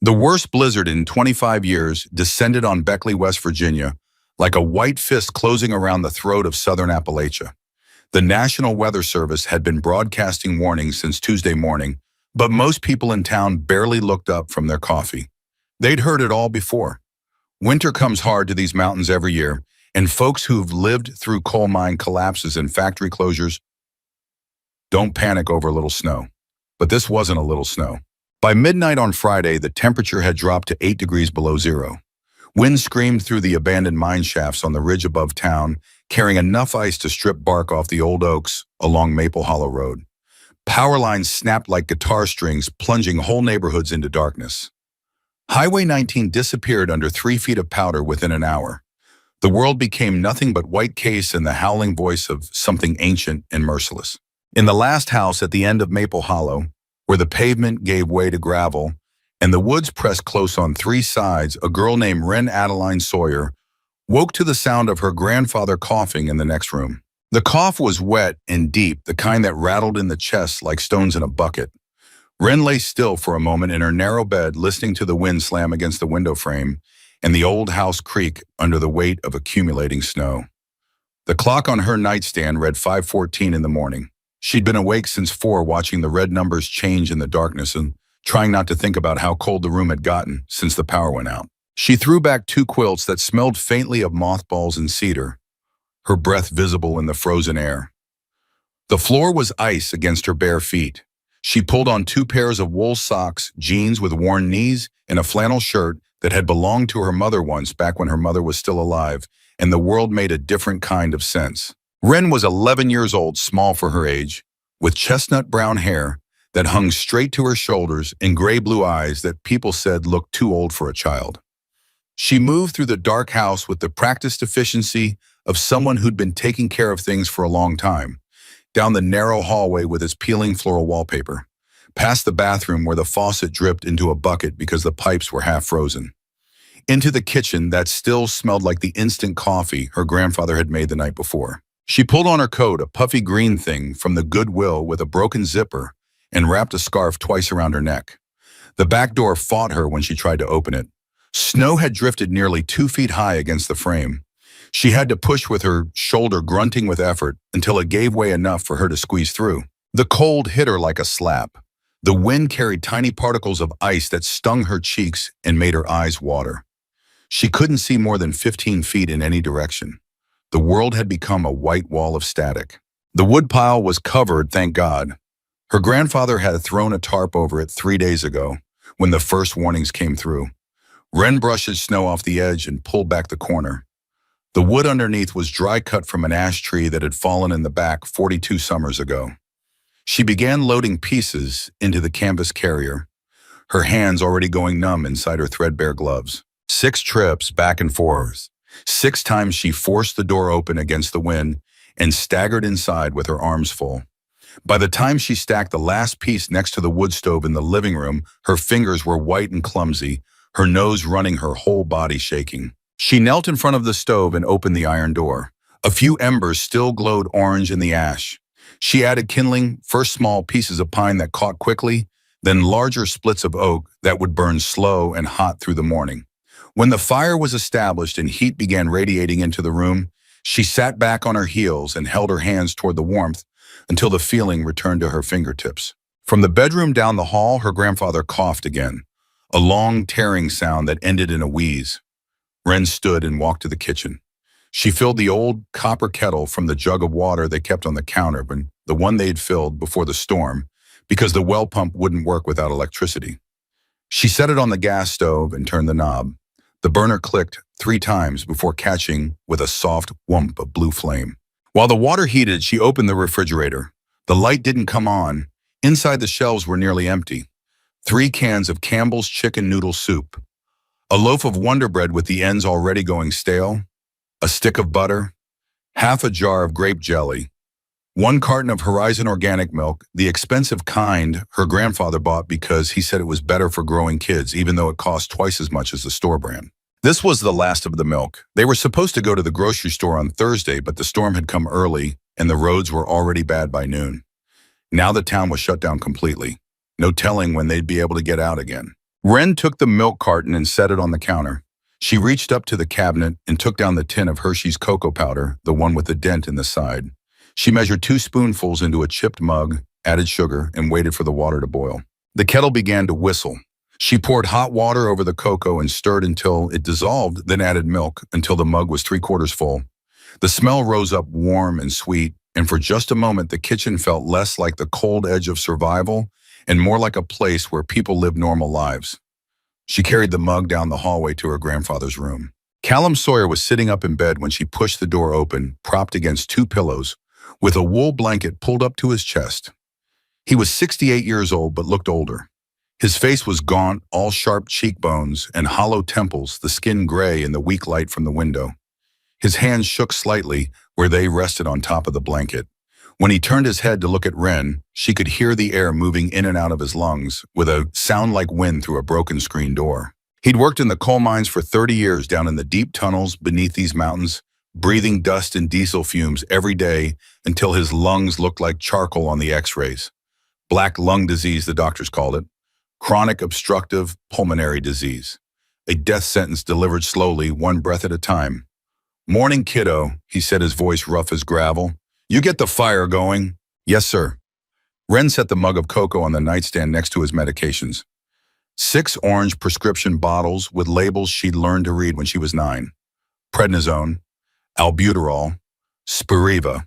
The worst blizzard in 25 years descended on Beckley, West Virginia, like a white fist closing around the throat of southern Appalachia. The National Weather Service had been broadcasting warnings since Tuesday morning, but most people in town barely looked up from their coffee. They'd heard it all before. Winter comes hard to these mountains every year, and folks who've lived through coal mine collapses and factory closures don't panic over a little snow. But this wasn't a little snow. By midnight on Friday, the temperature had dropped to 8 degrees below zero. Wind screamed through the abandoned mine shafts on the ridge above town, carrying enough ice to strip bark off the old oaks along Maple Hollow Road. Power lines snapped like guitar strings, plunging whole neighborhoods into darkness. Highway 19 disappeared under 3 feet of powder within an hour. The world became nothing but white case and the howling voice of something ancient and merciless. In the last house at the end of Maple Hollow, where the pavement gave way to gravel and the woods pressed close on 3 sides, a girl named Wren Adeline Sawyer woke to the sound of her grandfather coughing in the next room. The cough was wet and deep, the kind that rattled in the chest like stones in a bucket. Wren lay still for a moment in her narrow bed, listening to the wind slam against the window frame and the old house creak under the weight of accumulating snow. The clock on her nightstand read 5:14 in the morning. She'd been awake since 4, watching the red numbers change in the darkness and trying not to think about how cold the room had gotten since the power went out. She threw back 2 quilts that smelled faintly of mothballs and cedar, her breath visible in the frozen air. The floor was ice against her bare feet. She pulled on 2 pairs of wool socks, jeans with worn knees, and a flannel shirt that had belonged to her mother once, back when her mother was still alive, and the world made a different kind of sense. Wren was 11 years old, small for her age, with chestnut brown hair that hung straight to her shoulders and gray-blue eyes that people said looked too old for a child. She moved through the dark house with the practiced efficiency of someone who'd been taking care of things for a long time, down the narrow hallway with its peeling floral wallpaper, past the bathroom where the faucet dripped into a bucket because the pipes were half frozen, into the kitchen that still smelled like the instant coffee her grandfather had made the night before. She pulled on her coat, a puffy green thing from the Goodwill with a broken zipper, and wrapped a scarf twice around her neck. The back door fought her when she tried to open it. Snow had drifted nearly 2 feet high against the frame. She had to push with her shoulder, grunting with effort, until it gave way enough for her to squeeze through. The cold hit her like a slap. The wind carried tiny particles of ice that stung her cheeks and made her eyes water. She couldn't see more than 15 feet in any direction. The world had become a white wall of static. The woodpile was covered, thank God. Her grandfather had thrown a tarp over it 3 days ago, when the first warnings came through. Wren brushed snow off the edge and pulled back the corner. The wood underneath was dry cut from an ash tree that had fallen in the back 42 summers ago. She began loading pieces into the canvas carrier, her hands already going numb inside her threadbare gloves. 6 trips back and forth. 6 times she forced the door open against the wind and staggered inside with her arms full. By the time she stacked the last piece next to the wood stove in the living room, her fingers were white and clumsy, her nose running, her whole body shaking. She knelt in front of the stove and opened the iron door. A few embers still glowed orange in the ash. She added kindling, first small pieces of pine that caught quickly, then larger splits of oak that would burn slow and hot through the morning. When the fire was established and heat began radiating into the room, she sat back on her heels and held her hands toward the warmth until the feeling returned to her fingertips. From the bedroom down the hall, her grandfather coughed again, a long tearing sound that ended in a wheeze. Wren stood and walked to the kitchen. She filled the old copper kettle from the jug of water they kept on the counter, but the one they'd filled before the storm, because the well pump wouldn't work without electricity. She set it on the gas stove and turned the knob. The burner clicked 3 times before catching with a soft whump of blue flame. While the water heated, she opened the refrigerator. The light didn't come on. Inside, the shelves were nearly empty. 3 cans of Campbell's chicken noodle soup, a loaf of Wonder Bread with the ends already going stale, a stick of butter, half a jar of grape jelly, 1 carton of Horizon organic milk, the expensive kind her grandfather bought because he said it was better for growing kids, even though it cost twice as much as the store brand. This was the last of the milk. They were supposed to go to the grocery store on Thursday, but the storm had come early and the roads were already bad by noon. Now the town was shut down completely. No telling when they'd be able to get out again. Wren took the milk carton and set it on the counter. She reached up to the cabinet and took down the tin of Hershey's cocoa powder, the one with the dent in the side. She measured 2 spoonfuls into a chipped mug, added sugar, and waited for the water to boil. The kettle began to whistle. She poured hot water over the cocoa and stirred until it dissolved, then added milk until the mug was 3/4 full. The smell rose up warm and sweet, and for just a moment the kitchen felt less like the cold edge of survival and more like a place where people live normal lives. She carried the mug down the hallway to her grandfather's room. Callum Sawyer was sitting up in bed when she pushed the door open, propped against 2 pillows, with a wool blanket pulled up to his chest. He was 68 years old but looked older. His face was gaunt, all sharp cheekbones and hollow temples, the skin gray in the weak light from the window. His hands shook slightly where they rested on top of the blanket. When he turned his head to look at Wren, she could hear the air moving in and out of his lungs with a sound like wind through a broken screen door. He'd worked in the coal mines for 30 years down in the deep tunnels beneath these mountains, breathing dust and diesel fumes every day until his lungs looked like charcoal on the x-rays. Black lung disease, the doctors called it. Chronic obstructive pulmonary disease. A death sentence delivered slowly, one breath at a time. "Morning, kiddo," he said, his voice rough as gravel. "You get the fire going." "Yes, sir." Wren set the mug of cocoa on the nightstand next to his medications. 6 orange prescription bottles with labels she'd learned to read when she was 9. Prednisone, albuterol, Spiriva,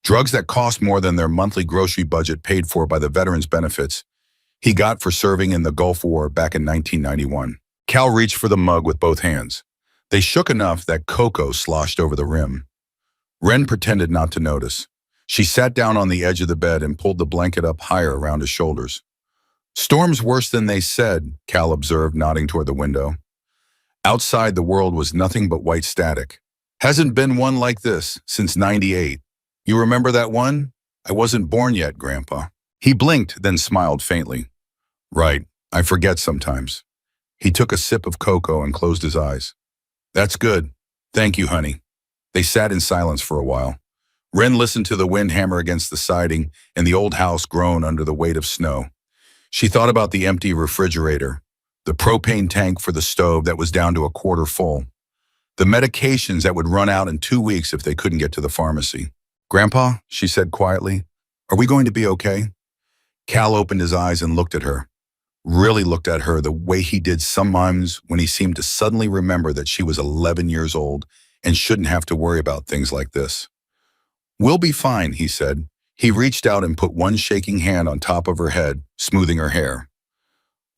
drugs that cost more than their monthly grocery budget paid for by the veterans' benefits he got for serving in the Gulf War back in 1991. Cal reached for the mug with both hands. They shook enough that cocoa sloshed over the rim. Wren pretended not to notice. She sat down on the edge of the bed and pulled the blanket up higher around his shoulders. "Storm's worse than they said," Cal observed, nodding toward the window. Outside, the world was nothing but white static. "Hasn't been one like this since '98. You remember that one? I wasn't born yet, Grandpa." He blinked, then smiled faintly. "Right, I forget sometimes." He took a sip of cocoa and closed his eyes. "That's good. Thank you, honey." They sat in silence for a while. Wren listened to the wind hammer against the siding and the old house groan under the weight of snow. She thought about the empty refrigerator, the propane tank for the stove that was down to a quarter full, the medications that would run out in 2 weeks if they couldn't get to the pharmacy. "Grandpa," she said quietly, "are we going to be okay?" Cal opened his eyes and looked at her. Really looked at her the way he did sometimes when he seemed to suddenly remember that she was 11 years old and shouldn't have to worry about things like this. "We'll be fine," he said. He reached out and put one shaking hand on top of her head, smoothing her hair.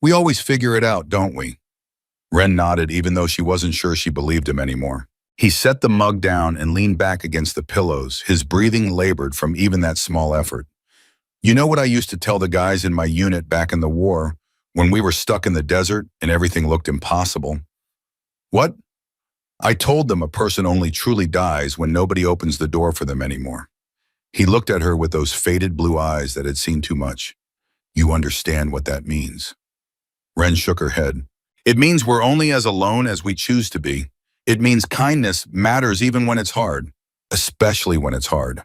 "We always figure it out, don't we?" Wren nodded, even though she wasn't sure she believed him anymore. He set the mug down and leaned back against the pillows, his breathing labored from even that small effort. "You know what I used to tell the guys in my unit back in the war, when we were stuck in the desert and everything looked impossible?" "What?" "I told them a person only truly dies when nobody opens the door for them anymore." He looked at her with those faded blue eyes that had seen too much. "You understand what that means?" Wren shook her head. "It means we're only as alone as we choose to be. It means kindness matters even when it's hard, especially when it's hard."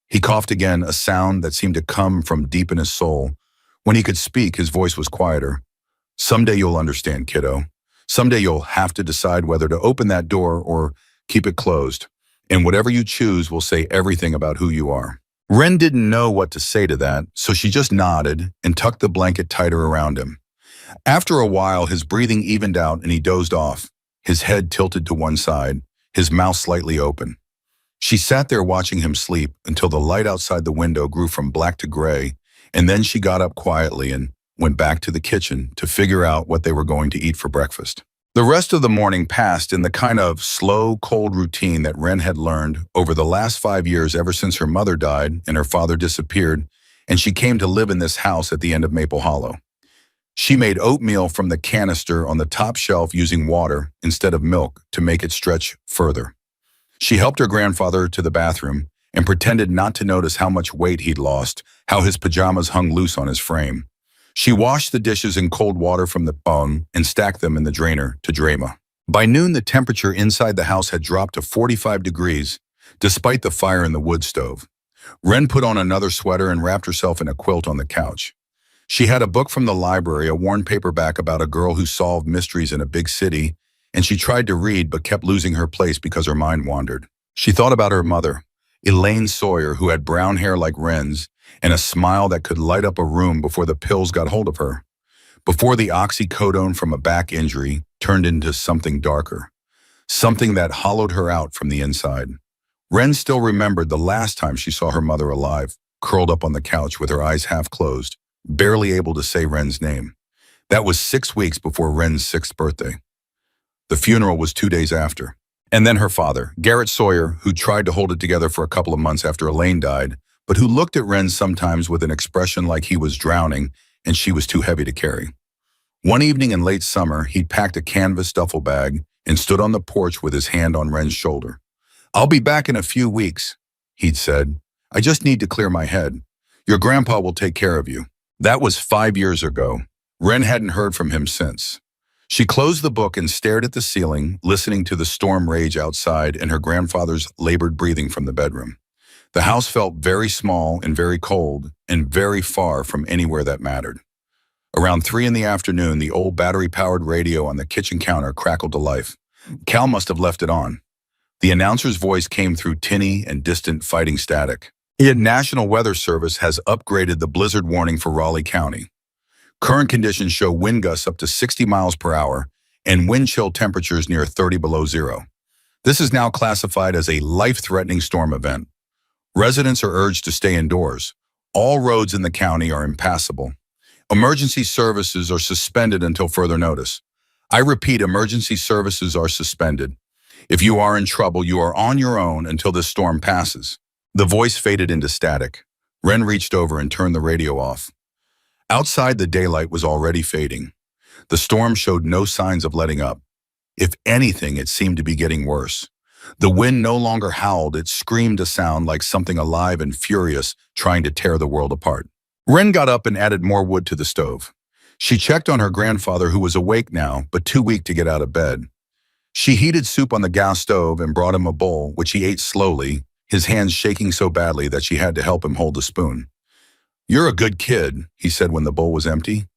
He coughed again, a sound that seemed to come from deep in his soul. When he could speak, his voice was quieter. "Someday you'll understand, kiddo. Someday you'll have to decide whether to open that door or keep it closed. And whatever you choose will say everything about who you are." Wren didn't know what to say to that, so she just nodded and tucked the blanket tighter around him. After a while, his breathing evened out and he dozed off, his head tilted to one side, his mouth slightly open. She sat there watching him sleep until the light outside the window grew from black to gray, and then she got up quietly and went back to the kitchen to figure out what they were going to eat for breakfast. The rest of the morning passed in the kind of slow, cold routine that Wren had learned over the last 5 years ever since her mother died and her father disappeared, and she came to live in this house at the end of Maple Hollow. She made oatmeal from the canister on the top shelf using water instead of milk to make it stretch further. She helped her grandfather to the bathroom and pretended not to notice how much weight he'd lost, how his pajamas hung loose on his frame. She washed the dishes in cold water from the bung and stacked them in the drainer to Drama. By noon, the temperature inside the house had dropped to 45 degrees, despite the fire in the wood stove. Wren put on another sweater and wrapped herself in a quilt on the couch. She had a book from the library, a worn paperback about a girl who solved mysteries in a big city, and she tried to read but kept losing her place because her mind wandered. She thought about her mother, Elaine Sawyer, who had brown hair like Wren's and a smile that could light up a room before the pills got hold of her, before the oxycodone from a back injury turned into something darker, something that hollowed her out from the inside. Wren still remembered the last time she saw her mother alive, curled up on the couch with her eyes half closed, barely able to say Wren's name. That was 6 weeks before Wren's 6th birthday. The funeral was 2 days after. And then her father, Garrett Sawyer, who tried to hold it together for a couple of months after Elaine died, but who looked at Wren sometimes with an expression like he was drowning and she was too heavy to carry. One evening in late summer, he'd packed a canvas duffel bag and stood on the porch with his hand on Wren's shoulder. "I'll be back in a few weeks," he'd said. "I just need to clear my head. Your grandpa will take care of you." That was 5 years ago. Wren hadn't heard from him since. She closed the book and stared at the ceiling, listening to the storm rage outside and her grandfather's labored breathing from the bedroom. The house felt very small and very cold and very far from anywhere that mattered. Around 3 in the afternoon, the old battery-powered radio on the kitchen counter crackled to life. Cal must have left it on. The announcer's voice came through tinny and distant fighting static. The National Weather Service has upgraded the blizzard warning for Raleigh County. Current conditions show wind gusts up to 60 miles per hour and wind chill temperatures near 30 below zero. This is now classified as a life-threatening storm event. Residents are urged to stay indoors. All roads in the county are impassable. Emergency services are suspended until further notice. I repeat, emergency services are suspended. If you are in trouble, you are on your own until this storm passes. The voice faded into static. Wren reached over and turned the radio off. Outside, the daylight was already fading. The storm showed no signs of letting up. If anything, it seemed to be getting worse. The wind no longer howled, it screamed a sound like something alive and furious trying to tear the world apart. Wren got up and added more wood to the stove. She checked on her grandfather, who was awake now, but too weak to get out of bed. She heated soup on the gas stove and brought him a bowl, which he ate slowly, his hands shaking so badly that she had to help him hold the spoon. "You're a good kid," he said when the bowl was empty.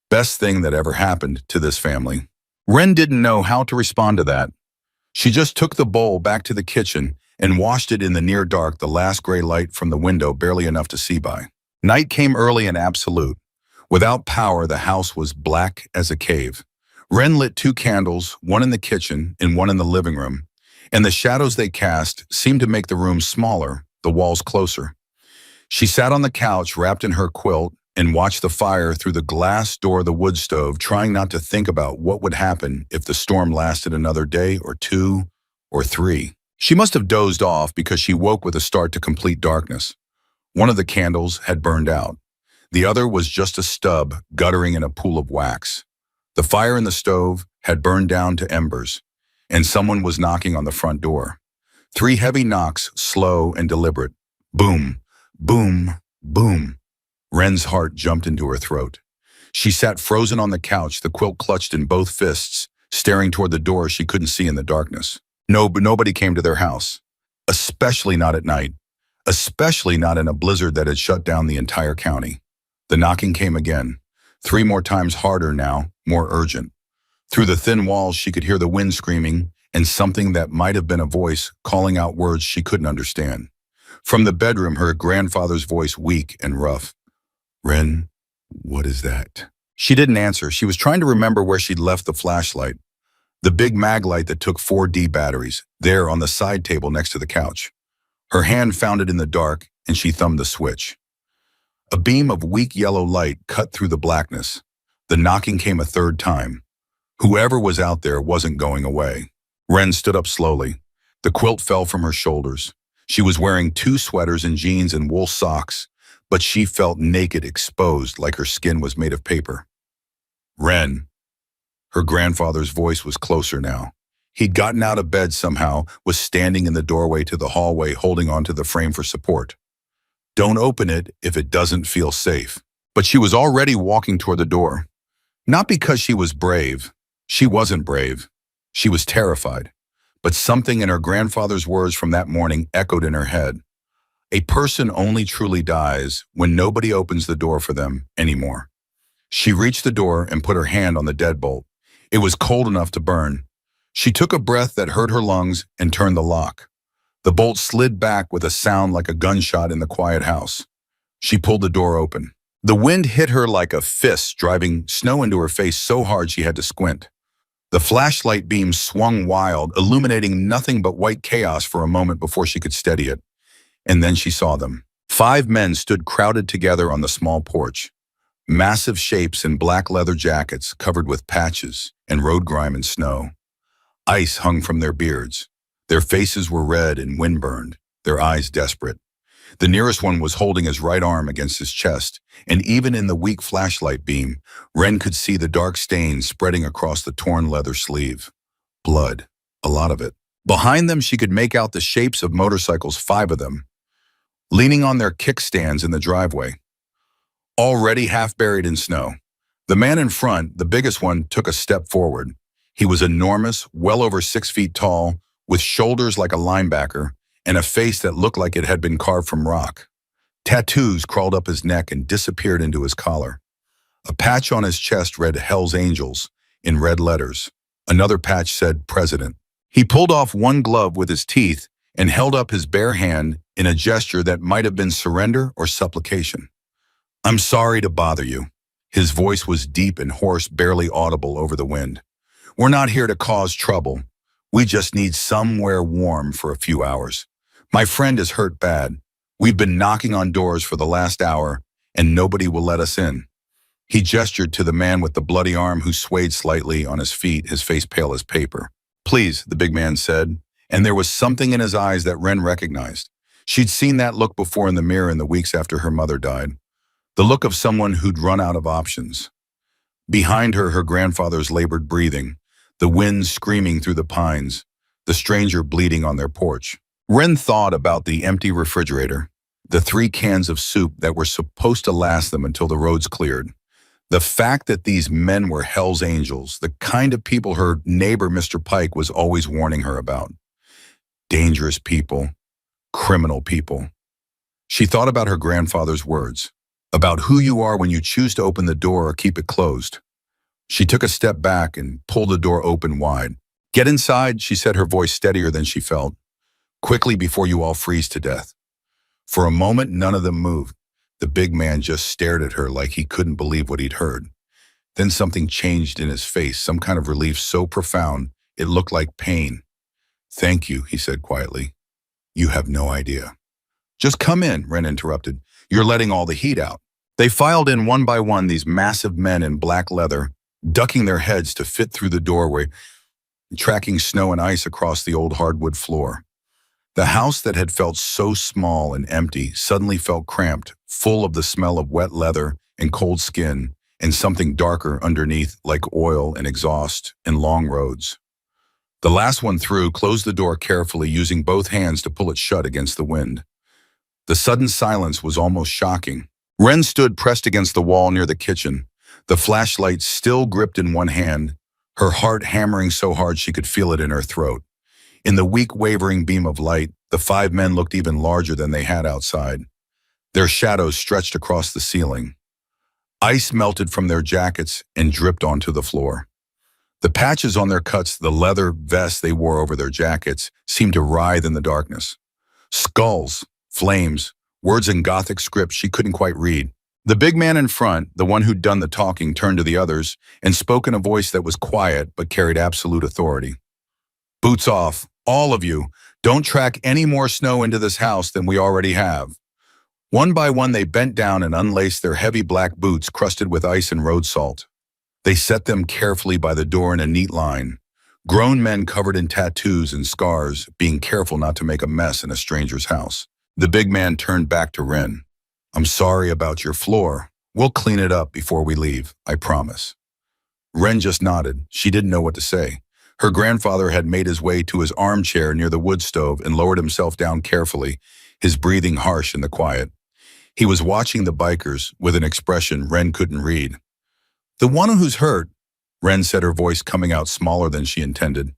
"Best thing that ever happened to this family." Wren didn't know how to respond to that. She just took the bowl back to the kitchen and washed it in the near dark, the last gray light from the window barely enough to see by. Night came early and absolute. Without power, the house was black as a cave. Wren lit 2 candles, one in the kitchen and one in the living room, and the shadows they cast seemed to make the room smaller, the walls closer. She sat on the couch, wrapped in her quilt, and watched the fire through the glass door of the wood stove, trying not to think about what would happen if the storm lasted another day or 2 or 3. She must have dozed off because she woke with a start to complete darkness. One of the candles had burned out. The other was just a stub guttering in a pool of wax. The fire in the stove had burned down to embers, and someone was knocking on the front door. 3 heavy knocks, slow and deliberate. Boom, boom, boom. Wren's heart jumped into her throat. She sat frozen on the couch, the quilt clutched in both fists, staring toward the door she couldn't see in the darkness. Nobody came to their house, especially not at night, especially not in a blizzard that had shut down the entire county. The knocking came again, 3 more times harder now, more urgent. Through the thin walls, she could hear the wind screaming and something that might have been a voice calling out words she couldn't understand. From the bedroom, her grandfather's voice, weak and rough. "Wren, what is that?" She didn't answer. She was trying to remember where she'd left the flashlight. The big mag light that took 4D batteries, there on the side table next to the couch. Her hand found it in the dark, and she thumbed the switch. A beam of weak yellow light cut through the blackness. The knocking came a 3rd time. Whoever was out there wasn't going away. Wren stood up slowly. The quilt fell from her shoulders. She was wearing 2 sweaters and jeans and wool socks, but she felt naked, exposed, like her skin was made of paper. "Wren." Her grandfather's voice was closer now. He'd gotten out of bed somehow, was standing in the doorway to the hallway, holding onto the frame for support. "Don't open it if it doesn't feel safe." But she was already walking toward the door. Not because she was brave. She wasn't brave. She was terrified. But something in her grandfather's words from that morning echoed in her head. A person only truly dies when nobody opens the door for them anymore. She reached the door and put her hand on the deadbolt. It was cold enough to burn. She took a breath that hurt her lungs and turned the lock. The bolt slid back with a sound like a gunshot in the quiet house. She pulled the door open. The wind hit her like a fist, driving snow into her face so hard she had to squint. The flashlight beam swung wild, illuminating nothing but white chaos for a moment before she could steady it. And then she saw them. 5 men stood crowded together on the small porch. Massive shapes in black leather jackets covered with patches and road grime and snow. Ice hung from their beards. Their faces were red and windburned, their eyes desperate. The nearest one was holding his right arm against his chest, and even in the weak flashlight beam, Ren could see the dark stains spreading across the torn leather sleeve. Blood, a lot of it. Behind them, she could make out the shapes of motorcycles, 5 of them, leaning on their kickstands in the driveway, already half buried in snow. The man in front, the biggest one, took a step forward. He was enormous, well over 6 feet tall, with shoulders like a linebacker, and a face that looked like it had been carved from rock. Tattoos crawled up his neck and disappeared into his collar. A patch on his chest read Hell's Angels in red letters. Another patch said President. He pulled off one glove with his teeth and held up his bare hand in a gesture that might have been surrender or supplication. "I'm sorry to bother you." His voice was deep and hoarse, barely audible over the wind. "We're not here to cause trouble. We just need somewhere warm for a few hours. My friend is hurt bad. We've been knocking on doors for the last hour, and nobody will let us in." He gestured to the man with the bloody arm who swayed slightly on his feet, his face pale as paper. "Please," the big man said, and there was something in his eyes that Ren recognized. She'd seen that look before in the mirror in the weeks after her mother died. The look of someone who'd run out of options. Behind her, her grandfather's labored breathing, the wind screaming through the pines, the stranger bleeding on their porch. Ren thought about the empty refrigerator, the 3 cans of soup that were supposed to last them until the roads cleared. The fact that these men were Hell's Angels, the kind of people her neighbor Mr. Pike was always warning her about. Dangerous people, criminal people. She thought about her grandfather's words, about who you are when you choose to open the door or keep it closed. She took a step back and pulled the door open wide. "Get inside," she said, her voice steadier than she felt. "Quickly before you all freeze to death." For a moment, none of them moved. The big man just stared at her like he couldn't believe what he'd heard. Then something changed in his face, some kind of relief so profound it looked like pain. "Thank you," he said quietly. "You have no idea." "Just come in," Ren interrupted. "You're letting all the heat out." They filed in one by one, these massive men in black leather, ducking their heads to fit through the doorway, tracking snow and ice across the old hardwood floor. The house that had felt so small and empty suddenly felt cramped, full of the smell of wet leather and cold skin, and something darker underneath like oil and exhaust and long roads. The last one through closed the door carefully, using both hands to pull it shut against the wind. The sudden silence was almost shocking. Ren stood pressed against the wall near the kitchen, the flashlight still gripped in one hand, her heart hammering so hard she could feel it in her throat. In the weak, wavering beam of light, the 5 men looked even larger than they had outside. Their shadows stretched across the ceiling. Ice melted from their jackets and dripped onto the floor. The patches on their cuts, the leather vests they wore over their jackets, seemed to writhe in the darkness. Skulls, flames, words in Gothic script she couldn't quite read. The big man in front, the one who'd done the talking, turned to the others and spoke in a voice that was quiet but carried absolute authority. "Boots off, all of you. Don't track any more snow into this house than we already have." One by one, they bent down and unlaced their heavy black boots crusted with ice and road salt. They set them carefully by the door in a neat line. Grown men covered in tattoos and scars, being careful not to make a mess in a stranger's house. The big man turned back to Ren. "I'm sorry about your floor. We'll clean it up before we leave, I promise." Ren just nodded. She didn't know what to say. Her grandfather had made his way to his armchair near the wood stove and lowered himself down carefully, his breathing harsh in the quiet. He was watching the bikers with an expression Ren couldn't read. "The one who's hurt," Ren said, her voice coming out smaller than she intended.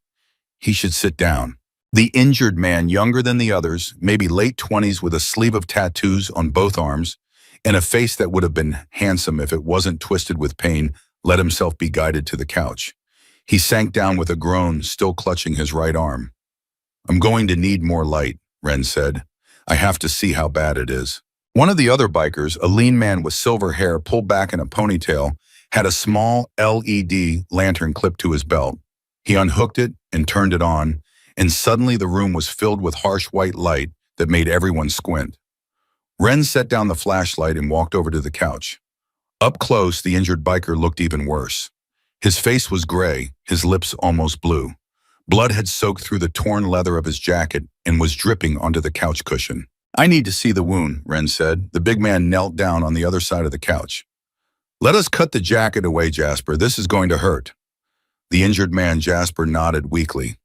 "He should sit down." The injured man, younger than the others, maybe late 20s with a sleeve of tattoos on both arms, and a face that would have been handsome if it wasn't twisted with pain, let himself be guided to the couch. He sank down with a groan, still clutching his right arm. "I'm going to need more light," Ren said. "I have to see how bad it is." One of the other bikers, a lean man with silver hair pulled back in a ponytail, had a small LED lantern clipped to his belt. He unhooked it and turned it on, and suddenly the room was filled with harsh white light that made everyone squint. Ren set down the flashlight and walked over to the couch. Up close, the injured biker looked even worse. His face was gray, his lips almost blue. Blood had soaked through the torn leather of his jacket and was dripping onto the couch cushion. "I need to see the wound," Ren said. The big man knelt down on the other side of the couch. "Let us cut the jacket away, Jasper. This is going to hurt." The injured man, Jasper, nodded weakly.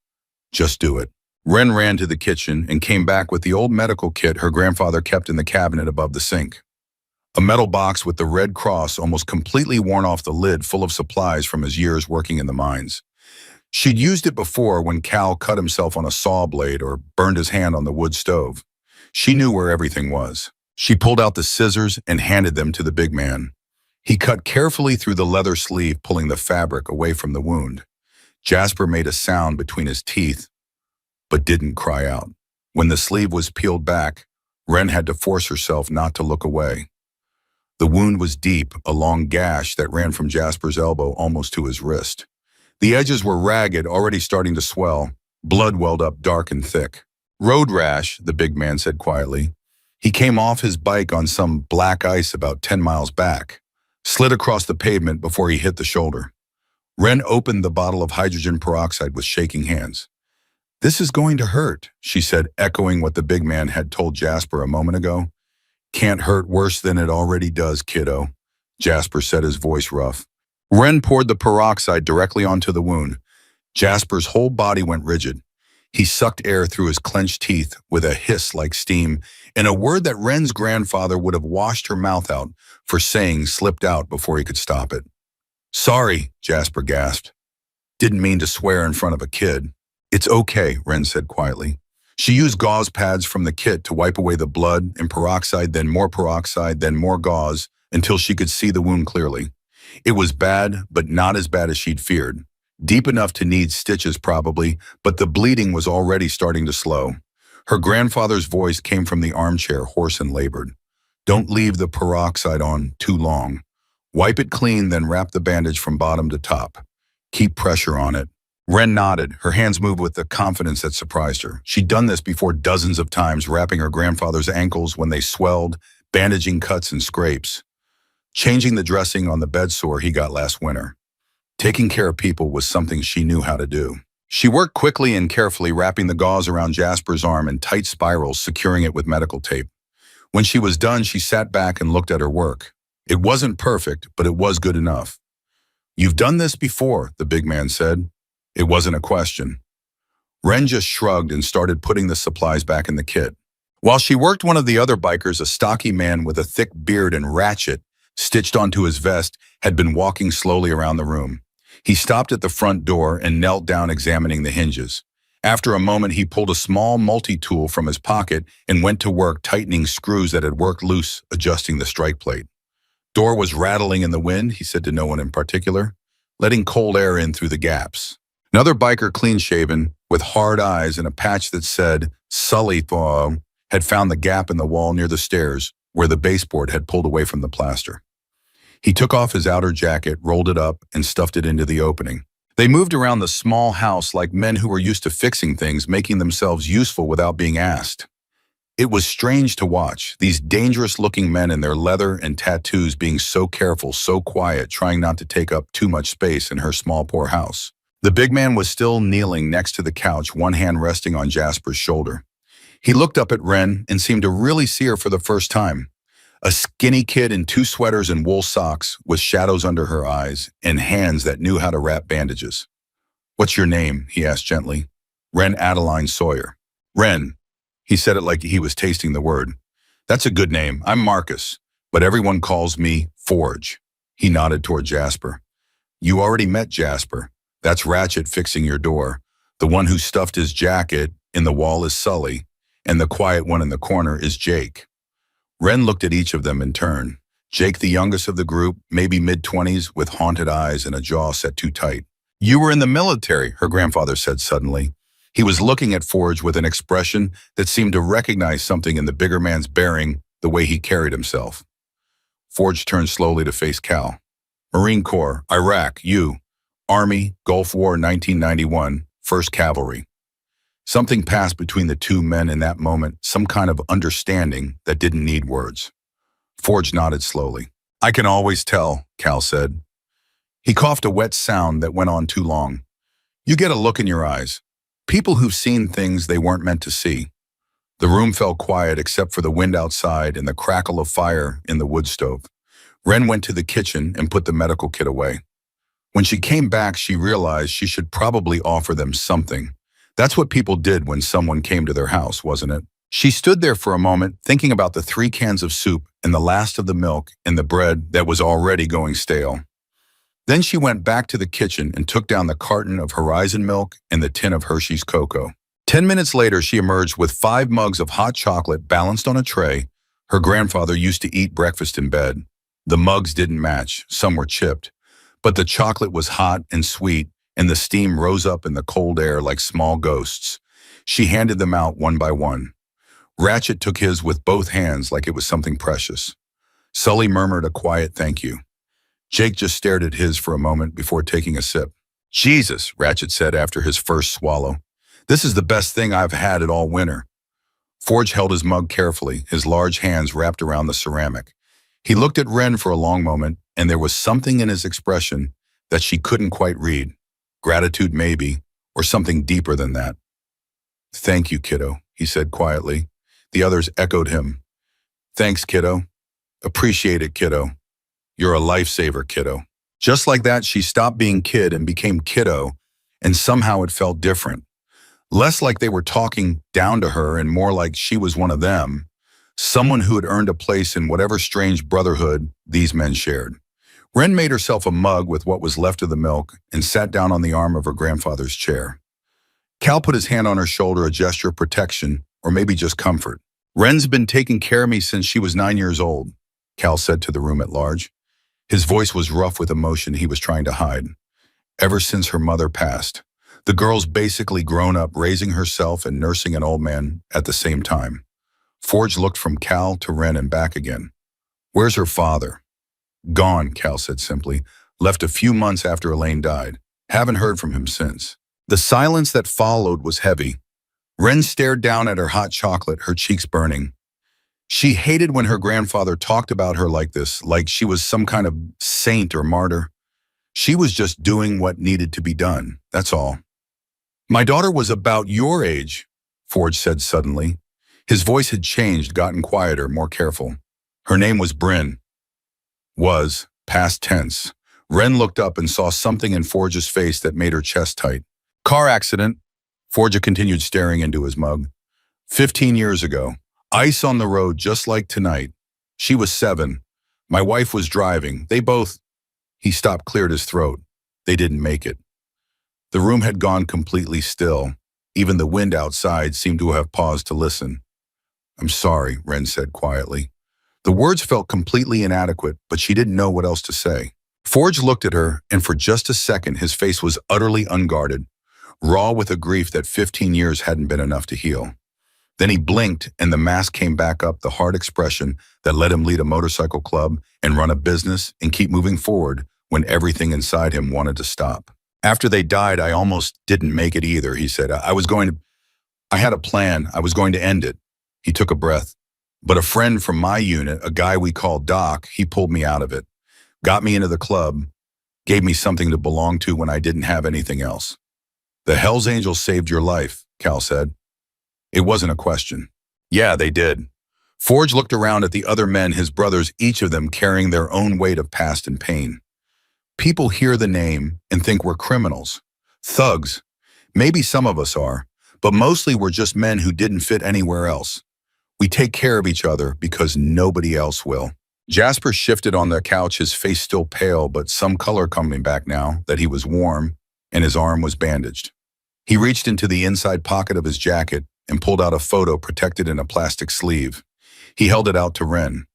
"Just do it." Ren ran to the kitchen and came back with the old medical kit her grandfather kept in the cabinet above the sink. A metal box with the red cross almost completely worn off the lid, full of supplies from his years working in the mines. She'd used it before when Cal cut himself on a saw blade or burned his hand on the wood stove. She knew where everything was. She pulled out the scissors and handed them to the big man. He cut carefully through the leather sleeve, pulling the fabric away from the wound. Jasper made a sound between his teeth, but didn't cry out. When the sleeve was peeled back, Ren had to force herself not to look away. The wound was deep, a long gash that ran from Jasper's elbow almost to his wrist. The edges were ragged, already starting to swell. Blood welled up dark and thick. "Road rash," the big man said quietly. He came off his bike on some black ice about 10 miles back, slid across the pavement before he hit the shoulder. Ren opened the bottle of hydrogen peroxide with shaking hands. "This is going to hurt," she said, echoing what the big man had told Jasper a moment ago. "Can't hurt worse than it already does, kiddo," Jasper said, his voice rough. Ren poured the peroxide directly onto the wound. Jasper's whole body went rigid. He sucked air through his clenched teeth with a hiss like steam, and a word that Ren's grandfather would have washed her mouth out for saying slipped out before he could stop it. "Sorry," Jasper gasped. "Didn't mean to swear in front of a kid." "It's okay," Ren said quietly. She used gauze pads from the kit to wipe away the blood and peroxide, then more gauze, until she could see the wound clearly. It was bad, but not as bad as she'd feared. Deep enough to need stitches probably, but the bleeding was already starting to slow. Her grandfather's voice came from the armchair, hoarse and labored. "Don't leave the peroxide on too long. Wipe it clean, then wrap the bandage from bottom to top. Keep pressure on it." Ren nodded. Her hands moved with a confidence that surprised her. She'd done this before dozens of times, wrapping her grandfather's ankles when they swelled, bandaging cuts and scrapes, changing the dressing on the bedsore he got last winter. Taking care of people was something she knew how to do. She worked quickly and carefully, wrapping the gauze around Jasper's arm in tight spirals, securing it with medical tape. When she was done, she sat back and looked at her work. It wasn't perfect, but it was good enough. "You've done this before," the big man said. It wasn't a question. Ren just shrugged and started putting the supplies back in the kit. While she worked, one of the other bikers, a stocky man with a thick beard and ratchet stitched onto his vest, had been walking slowly around the room. He stopped at the front door and knelt down, examining the hinges. After a moment, he pulled a small multi-tool from his pocket and went to work tightening screws that had worked loose, adjusting the strike plate. "Door was rattling in the wind," he said to no one in particular, letting cold air in through the gaps. Another biker, clean-shaven, with hard eyes and a patch that said "Sully Thaw," had found the gap in the wall near the stairs where the baseboard had pulled away from the plaster. He took off his outer jacket, rolled it up, and stuffed it into the opening. They moved around the small house like men who were used to fixing things, making themselves useful without being asked. It was strange to watch, these dangerous-looking men in their leather and tattoos being so careful, so quiet, trying not to take up too much space in her small, poor house. The big man was still kneeling next to the couch, one hand resting on Jasper's shoulder. He looked up at Ren and seemed to really see her for the first time. A skinny kid in 2 sweaters and wool socks, with shadows under her eyes and hands that knew how to wrap bandages. "What's your name?" he asked gently. "Ren Adeline Sawyer." "Ren." He said it like he was tasting the word. "That's a good name. I'm Marcus, but everyone calls me Forge." He nodded toward Jasper. "You already met Jasper. That's Ratchet fixing your door. The one who stuffed his jacket in the wall is Sully, and the quiet one in the corner is Jake." Wren looked at each of them in turn. Jake, the youngest of the group, maybe mid-20s, with haunted eyes and a jaw set too tight. "You were in the military," her grandfather said suddenly. He was looking at Forge with an expression that seemed to recognize something in the bigger man's bearing, the way he carried himself. Forge turned slowly to face Cal. "Marine Corps, Iraq, you. Army, Gulf War 1991, 1st Cavalry." Something passed between the two men in that moment, some kind of understanding that didn't need words. Forge nodded slowly. "I can always tell," Cal said. He coughed a wet sound that went on too long. "You get a look in your eyes. People who've seen things they weren't meant to see." The room fell quiet except for the wind outside and the crackle of fire in the wood stove. Wren went to the kitchen and put the medical kit away. When she came back, she realized she should probably offer them something. That's what people did when someone came to their house, wasn't it? She stood there for a moment, thinking about the 3 cans of soup and the last of the milk and the bread that was already going stale. Then she went back to the kitchen and took down the carton of Horizon milk and the tin of Hershey's cocoa. 10 minutes later, she emerged with 5 mugs of hot chocolate balanced on a tray. Her grandfather used to eat breakfast in bed. The mugs didn't match, some were chipped, but the chocolate was hot and sweet, and the steam rose up in the cold air like small ghosts. She handed them out one by one. Ratchet took his with both hands like it was something precious. Sully murmured a quiet thank you. Jake just stared at his for a moment before taking a sip. "Jesus," Ratchet said after his first swallow. "This is the best thing I've had it all winter." Forge held his mug carefully, his large hands wrapped around the ceramic. He looked at Wren for a long moment, and there was something in his expression that she couldn't quite read. Gratitude maybe, or something deeper than that. "Thank you, kiddo," he said quietly. The others echoed him. "Thanks, kiddo. Appreciate it, kiddo. You're a lifesaver, kiddo." Just like that, she stopped being kid and became kiddo, and somehow it felt different. Less like they were talking down to her and more like she was one of them, someone who had earned a place in whatever strange brotherhood these men shared. Wren made herself a mug with what was left of the milk and sat down on the arm of her grandfather's chair. Cal put his hand on her shoulder, a gesture of protection, or maybe just comfort. "Wren's been taking care of me since she was 9 years old," Cal said to the room at large. His voice was rough with emotion he was trying to hide. "Ever since her mother passed. The girl's basically grown up, raising herself and nursing an old man at the same time." Forge looked from Cal to Wren and back again. "Where's her father?" "Gone," Cal said simply. "Left a few months after Elaine died. Haven't heard from him since." The silence that followed was heavy. Wren stared down at her hot chocolate, her cheeks burning. She hated when her grandfather talked about her like this, like she was some kind of saint or martyr. She was just doing what needed to be done, that's all. "My daughter was about your age," Forge said suddenly. His voice had changed, gotten quieter, more careful. "Her name was Bryn." Was, past tense. Wren looked up and saw something in Forge's face that made her chest tight. "Car accident," Forge continued staring into his mug. 15 years ago. Ice on the road just like tonight. She was 7. My wife was driving. They both..." He stopped, cleared his throat. "They didn't make it." The room had gone completely still. Even the wind outside seemed to have paused to listen. "I'm sorry," Wren said quietly. The words felt completely inadequate, but she didn't know what else to say. Forge looked at her, and for just a second his face was utterly unguarded, raw with a grief that 15 years hadn't been enough to heal. Then he blinked, and the mask came back up, the hard expression that let him lead a motorcycle club and run a business and keep moving forward when everything inside him wanted to stop. "After they died, I almost didn't make it either," he said. I had a plan. I was going to end it." He took a breath. "But a friend from my unit, a guy we called Doc, he pulled me out of it, got me into the club, gave me something to belong to when I didn't have anything else." "The Hells Angels saved your life," Cal said. It wasn't a question. "Yeah, they did." Forge looked around at the other men, his brothers, each of them carrying their own weight of past and pain. People hear the name and think we're criminals, thugs. Maybe some of us are, but mostly we're just men who didn't fit anywhere else. We take care of each other because nobody else will. Jasper shifted on the couch, his face still pale, but some color coming back now that he was warm and his arm was bandaged. He reached into the inside pocket of his jacket and pulled out a photo protected in a plastic sleeve. He held it out to Wren.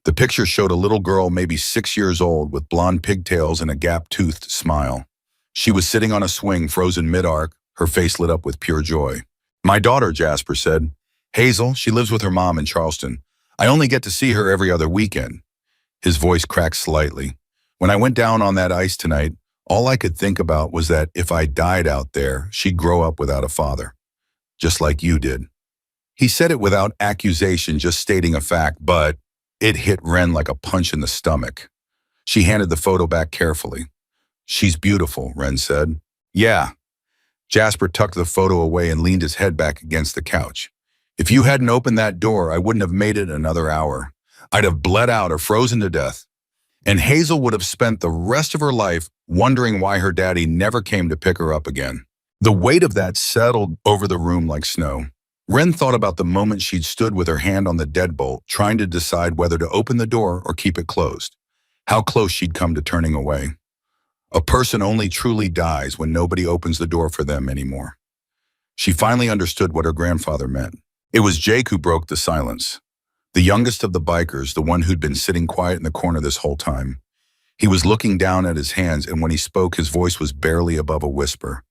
The picture showed a little girl maybe 6 years old with blonde pigtails and a gap-toothed smile. She was sitting on a swing frozen mid-arc, her face lit up with pure joy. "My daughter," Jasper said. "Hazel, she lives with her mom in Charleston. I only get to see her every other weekend." His voice cracked slightly. "When I went down on that ice tonight, all I could think about was that if I died out there, she'd grow up without a father. Just like you did." He said it without accusation, just stating a fact, but it hit Wren like a punch in the stomach. She handed the photo back carefully. "She's beautiful," Wren said. "Yeah." Jasper tucked the photo away and leaned his head back against the couch. "If you hadn't opened that door, I wouldn't have made it another hour. I'd have bled out or frozen to death. And Hazel would have spent the rest of her life wondering why her daddy never came to pick her up again." The weight of that settled over the room like snow. Wren thought about the moment she'd stood with her hand on the deadbolt, trying to decide whether to open the door or keep it closed. How close she'd come to turning away. A person only truly dies when nobody opens the door for them anymore. She finally understood what her grandfather meant. It was Jake who broke the silence. The youngest of the bikers, the one who'd been sitting quiet in the corner this whole time. He was looking down at his hands, and when he spoke, his voice was barely above a whisper.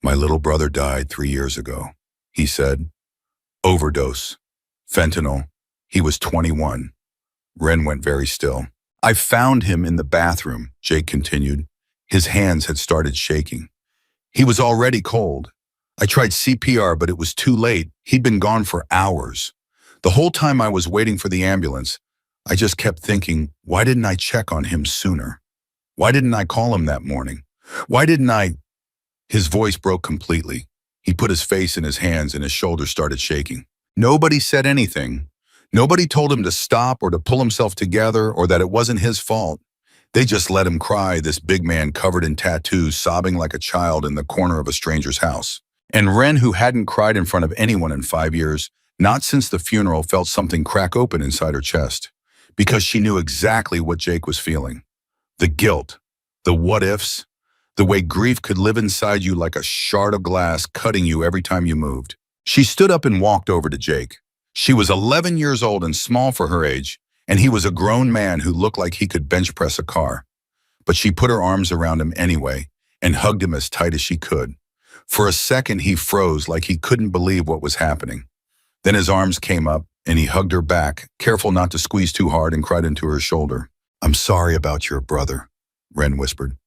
"My little brother died 3 years ago," he said. "Overdose. Fentanyl. He was 21. Wren went very still. "I found him in the bathroom," Jake continued. His hands had started shaking. "He was already cold. I tried CPR, but it was too late. He'd been gone for hours. The whole time I was waiting for the ambulance, I just kept thinking, why didn't I check on him sooner? Why didn't I call him that morning? Why didn't I—" His voice broke completely. He put his face in his hands and his shoulders started shaking. Nobody said anything. Nobody told him to stop or to pull himself together or that it wasn't his fault. They just let him cry, this big man covered in tattoos, sobbing like a child in the corner of a stranger's house. And Wren, who hadn't cried in front of anyone in 5 years, not since the funeral, felt something crack open inside her chest. Because she knew exactly what Jake was feeling. The guilt, the what-ifs, the way grief could live inside you like a shard of glass, cutting you every time you moved. She stood up and walked over to Jake. She was 11 years old and small for her age, and he was a grown man who looked like he could bench press a car. But she put her arms around him anyway and hugged him as tight as she could. For a second, he froze like he couldn't believe what was happening. Then his arms came up and he hugged her back, careful not to squeeze too hard, and cried into her shoulder. "I'm sorry about your brother," Wren whispered.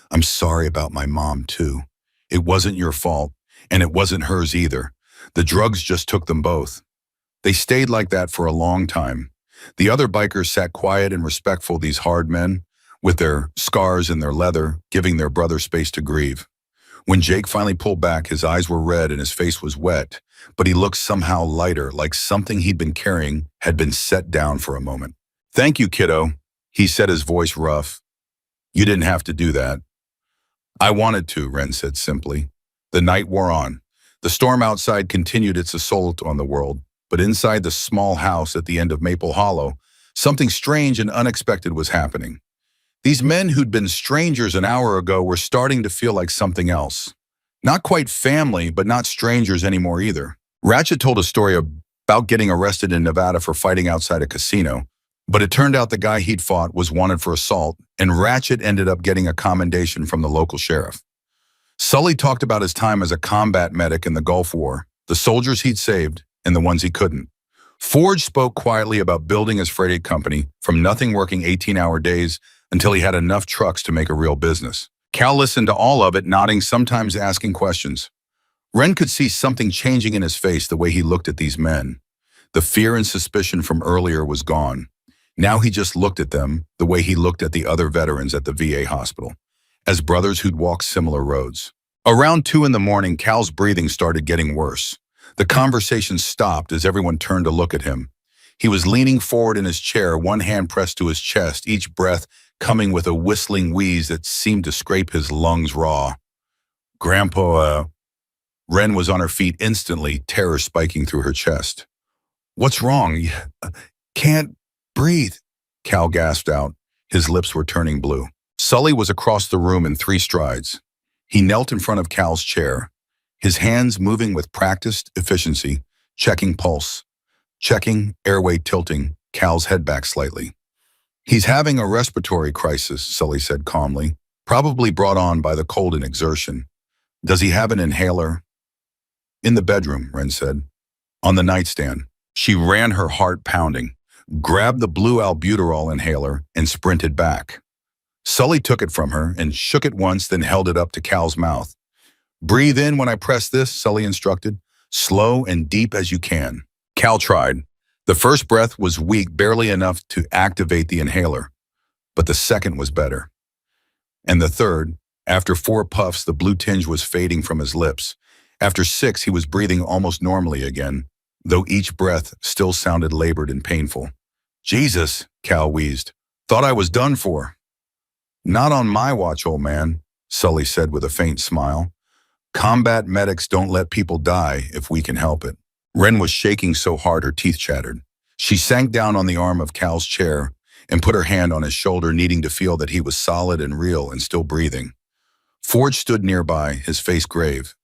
"I'm sorry about my mom, too. It wasn't your fault, and it wasn't hers either. The drugs just took them both." They stayed like that for a long time. The other bikers sat quiet and respectful, these hard men, with their scars and their leather, giving their brother space to grieve. When Jake finally pulled back, his eyes were red and his face was wet, but he looked somehow lighter, like something he'd been carrying had been set down for a moment. "Thank you, kiddo," he said, his voice rough. "You didn't have to do that." "I wanted to," Wren said simply. The night wore on. The storm outside continued its assault on the world, but inside the small house at the end of Maple Hollow, something strange and unexpected was happening. These men who'd been strangers an hour ago were starting to feel like something else. Not quite family, but not strangers anymore either. Ratchet told a story about getting arrested in Nevada for fighting outside a casino, but it turned out the guy he'd fought was wanted for assault, and Ratchet ended up getting a commendation from the local sheriff. Sully talked about his time as a combat medic in the Gulf War, the soldiers he'd saved, and the ones he couldn't. Forge spoke quietly about building his freight company from nothing, working 18-hour days until he had enough trucks to make a real business. Cal listened to all of it, nodding, sometimes asking questions. Wren could see something changing in his face the way he looked at these men. The fear and suspicion from earlier was gone. Now he just looked at them the way he looked at the other veterans at the VA hospital, as brothers who'd walked similar roads. Around 2 in the morning, Cal's breathing started getting worse. The conversation stopped as everyone turned to look at him. He was leaning forward in his chair, one hand pressed to his chest, each breath coming with a whistling wheeze that seemed to scrape his lungs raw. "Grandpa," Wren was on her feet instantly, terror spiking through her chest. "What's wrong? Can't breathe," Cal gasped out. His lips were turning blue. Sully was across the room in 3 strides. He knelt in front of Cal's chair, his hands moving with practiced efficiency, checking pulse, Checking, airway tilting, Cal's head back slightly. He's having a respiratory crisis, Sully said calmly, probably brought on by the cold and exertion. Does he have an inhaler? In the bedroom, Wren said. On the nightstand. She ran her heart pounding, grabbed the blue albuterol inhaler, and sprinted back. Sully took it from her and shook it once, then held it up to Cal's mouth. Breathe in when I press this, Sully instructed. Slow and deep as you can. Cal tried. The first breath was weak, barely enough to activate the inhaler. But the second was better. And the third, after 4 puffs, the blue tinge was fading from his lips. After 6, he was breathing almost normally again, though each breath still sounded labored and painful. Jesus, Cal wheezed. Thought I was done for. Not on my watch, old man, Sully said with a faint smile. Combat medics don't let people die if we can help it. Wren was shaking so hard her teeth chattered. She sank down on the arm of Cal's chair and put her hand on his shoulder, needing to feel that he was solid and real and still breathing. Forge stood nearby, his face grave.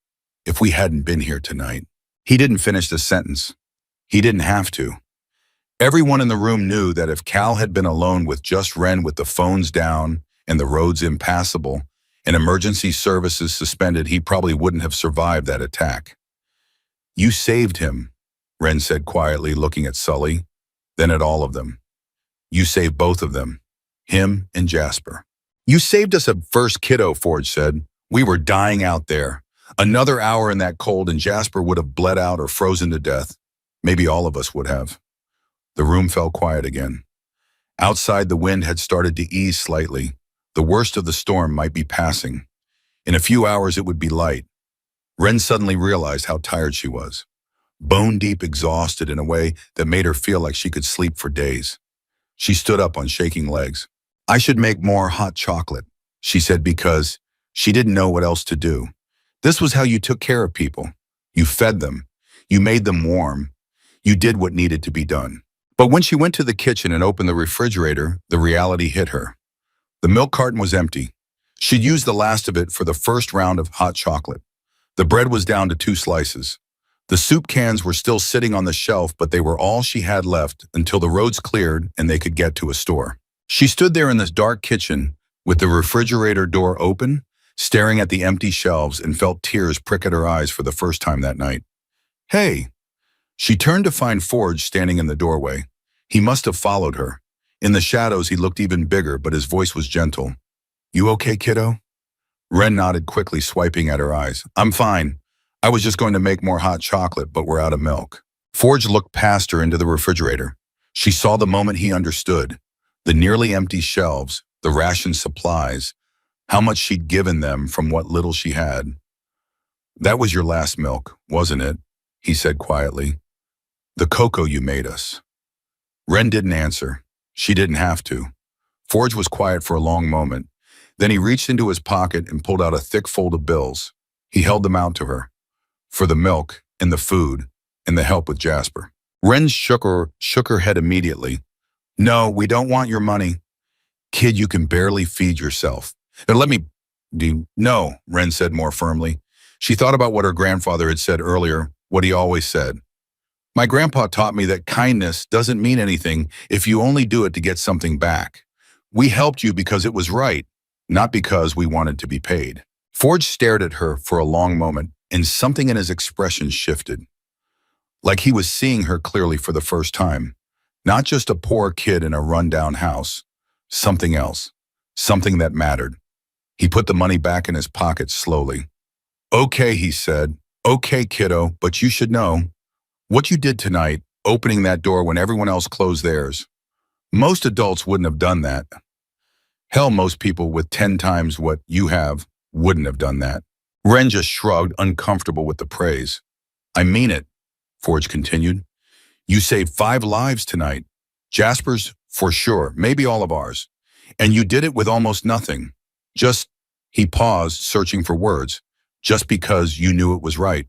If we hadn't been here tonight. He didn't finish the sentence. He didn't have to. Everyone in the room knew that if Cal had been alone with just Wren with the phones down and the roads impassable and emergency services suspended, he probably wouldn't have survived that attack. You saved him, Wren said quietly, looking at Sully, then at all of them. You saved both of them, him and Jasper. You saved us a first, kiddo, Forge said. We were dying out there. Another hour in that cold and Jasper would have bled out or frozen to death. Maybe all of us would have. The room fell quiet again. Outside, the wind had started to ease slightly. The worst of the storm might be passing. In a few hours, it would be light. Wren suddenly realized how tired she was. Bone-deep exhausted in a way that made her feel like she could sleep for days. She stood up on shaking legs. I should make more hot chocolate, she said, because she didn't know what else to do. This was how you took care of people. You fed them. You made them warm. You did what needed to be done. But when she went to the kitchen and opened the refrigerator, the reality hit her. The milk carton was empty. She'd used the last of it for the first round of hot chocolate. The bread was down to 2 slices. The soup cans were still sitting on the shelf, but they were all she had left until the roads cleared and they could get to a store. She stood there in this dark kitchen with the refrigerator door open, staring at the empty shelves, and felt tears prick at her eyes for the first time that night. Hey! She turned to find Forge standing in the doorway. He must have followed her. In the shadows, he looked even bigger, but his voice was gentle. You okay, kiddo? Wren nodded quickly, swiping at her eyes. I'm fine. I was just going to make more hot chocolate, but we're out of milk. Forge looked past her into the refrigerator. She saw the moment he understood. The nearly empty shelves, the ration supplies, how much she'd given them from what little she had. That was your last milk, wasn't it? He said quietly. The cocoa you made us. Wren didn't answer. She didn't have to. Forge was quiet for a long moment. Then he reached into his pocket and pulled out a thick fold of bills. He held them out to her. For the milk, and the food, and the help with Jasper. Wren shook her head immediately. No, we don't want your money. Kid, you can barely feed yourself. Now let me... No, Wren said more firmly. She thought about what her grandfather had said earlier, what he always said. My grandpa taught me that kindness doesn't mean anything if you only do it to get something back. We helped you because it was right, not because we wanted to be paid. Forge stared at her for a long moment, and something in his expression shifted. Like he was seeing her clearly for the first time. Not just a poor kid in a rundown house. Something else. Something that mattered. He put the money back in his pocket slowly. Okay, he said. Okay, kiddo, but you should know. What you did tonight, opening that door when everyone else closed theirs. Most adults wouldn't have done that. Hell, most people with 10 times what you have wouldn't have done that. Wren just shrugged, uncomfortable with the praise. I mean it, Forge continued. You saved 5 lives tonight. Jasper's, for sure, maybe all of ours. And you did it with almost nothing. He paused, searching for words, just because you knew it was right.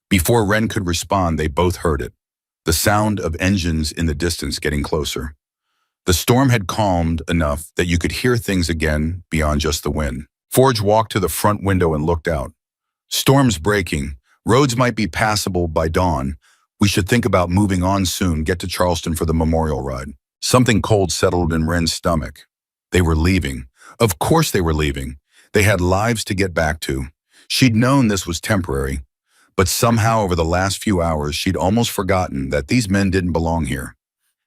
Before Wren could respond, they both heard it. The sound of engines in the distance getting closer. The storm had calmed enough that you could hear things again beyond just the wind. Forge walked to the front window and looked out. Storms breaking. Roads might be passable by dawn, We should think about moving on soon, get to Charleston for the memorial ride. Something cold settled in Wren's stomach. They were leaving. Of course they were leaving. They had lives to get back to. She'd known this was temporary, but somehow over the last few hours she'd almost forgotten that these men didn't belong here.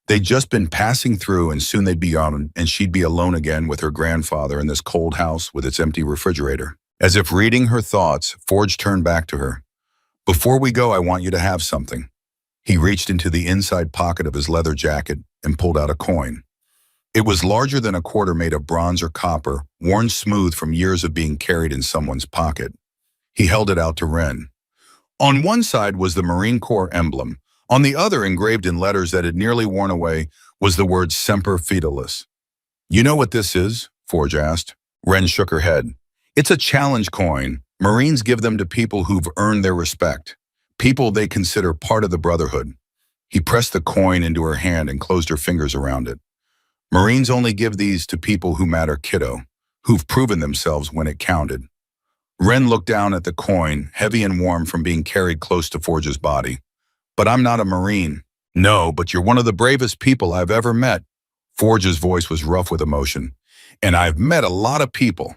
They'd just been passing through and soon they'd be on and she'd be alone again with her grandfather in this cold house with its empty refrigerator. As if reading her thoughts, Forge turned back to her. Before we go, I want you to have something. He reached into the inside pocket of his leather jacket and pulled out a coin. It was larger than a quarter, made of bronze or copper, worn smooth from years of being carried in someone's pocket. He held it out to Wren. On one side was the Marine Corps emblem. On the other, engraved in letters that had nearly worn away, was the word Semper Fidelis. You know what this is? Forge asked. Wren shook her head. It's a challenge coin. Marines give them to people who've earned their respect, people they consider part of the brotherhood. He pressed the coin into her hand and closed her fingers around it. Marines only give these to people who matter, kiddo, who've proven themselves when it counted. Wren looked down at the coin, heavy and warm from being carried close to Forge's body. But I'm not a Marine. No, but you're one of the bravest people I've ever met. Forge's voice was rough with emotion. And I've met a lot of people.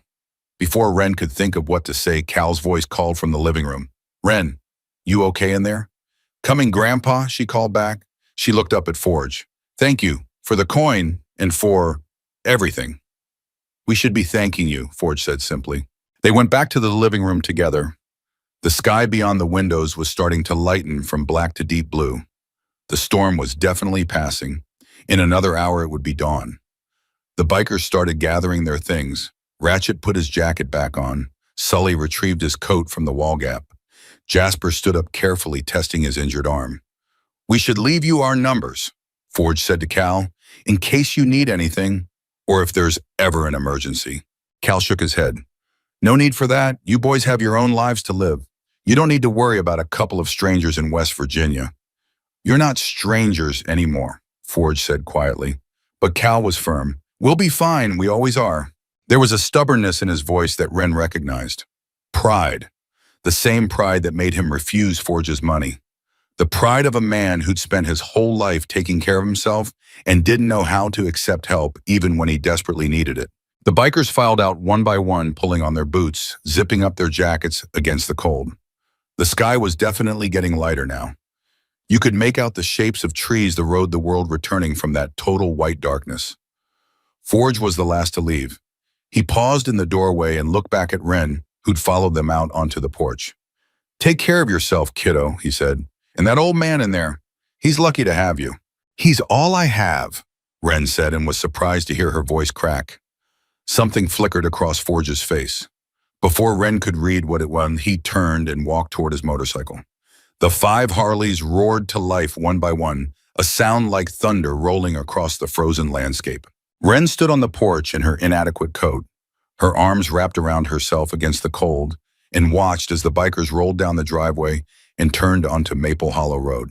Before Wren could think of what to say, Cal's voice called from the living room. Wren, you okay in there? Coming, Grandpa, she called back. She looked up at Forge. Thank you for the coin and for everything. We should be thanking you, Forge said simply. They went back to the living room together. The sky beyond the windows was starting to lighten from black to deep blue. The storm was definitely passing. In another hour it would be dawn. The bikers started gathering their things. Ratchet put his jacket back on. Sully retrieved his coat from the wall gap. Jasper stood up carefully, testing his injured arm. We should leave you our numbers, Forge said to Cal, in case you need anything, or if there's ever an emergency. Cal shook his head. No need for that. You boys have your own lives to live. You don't need to worry about a couple of strangers in West Virginia. You're not strangers anymore, Forge said quietly. But Cal was firm. We'll be fine, we always are. There was a stubbornness in his voice that Wren recognized. Pride. The same pride that made him refuse Forge's money. The pride of a man who'd spent his whole life taking care of himself and didn't know how to accept help even when he desperately needed it. The bikers filed out one by one, pulling on their boots, zipping up their jackets against the cold. The sky was definitely getting lighter now. You could make out the shapes of trees that rode the world returning from that total white darkness. Forge was the last to leave. He paused in the doorway and looked back at Wren, who'd followed them out onto the porch. Take care of yourself, kiddo, he said. And that old man in there, he's lucky to have you. He's all I have, Wren said, and was surprised to hear her voice crack. Something flickered across Forge's face. Before Wren could read what it was, he turned and walked toward his motorcycle. The 5 Harleys roared to life one by one, a sound like thunder rolling across the frozen landscape. Wren stood on the porch in her inadequate coat, her arms wrapped around herself against the cold, and watched as the bikers rolled down the driveway and turned onto Maple Hollow Road.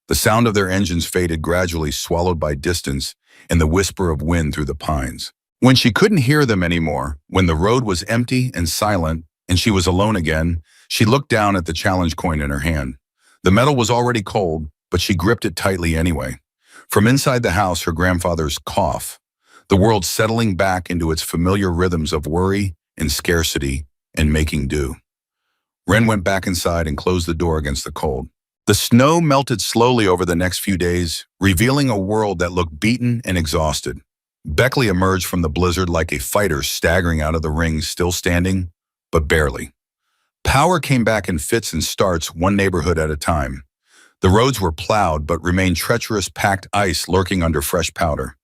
The sound of their engines faded, gradually swallowed by distance and the whisper of wind through the pines. When she couldn't hear them anymore, when the road was empty and silent and she was alone again, she looked down at the challenge coin in her hand. The metal was already cold, but she gripped it tightly anyway. From inside the house, her grandfather's cough, the world settling back into its familiar rhythms of worry and scarcity and making do. Wren went back inside and closed the door against the cold. The snow melted slowly over the next few days, revealing a world that looked beaten and exhausted. Beckley emerged from the blizzard like a fighter staggering out of the ring, still standing, but barely. Power came back in fits and starts, one neighborhood at a time. The roads were plowed but remained treacherous, packed ice lurking under fresh powder.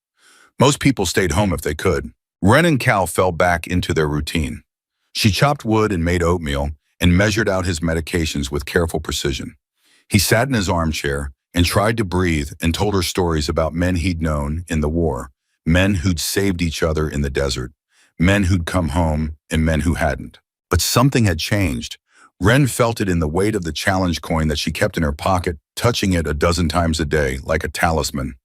Most people stayed home if they could. Wren and Cal fell back into their routine. She chopped wood and made oatmeal and measured out his medications with careful precision. He sat in his armchair and tried to breathe and told her stories about men he'd known in the war, men who'd saved each other in the desert, men who'd come home and men who hadn't. But something had changed. Wren felt it in the weight of the challenge coin that she kept in her pocket, touching it a dozen times a day like a talisman.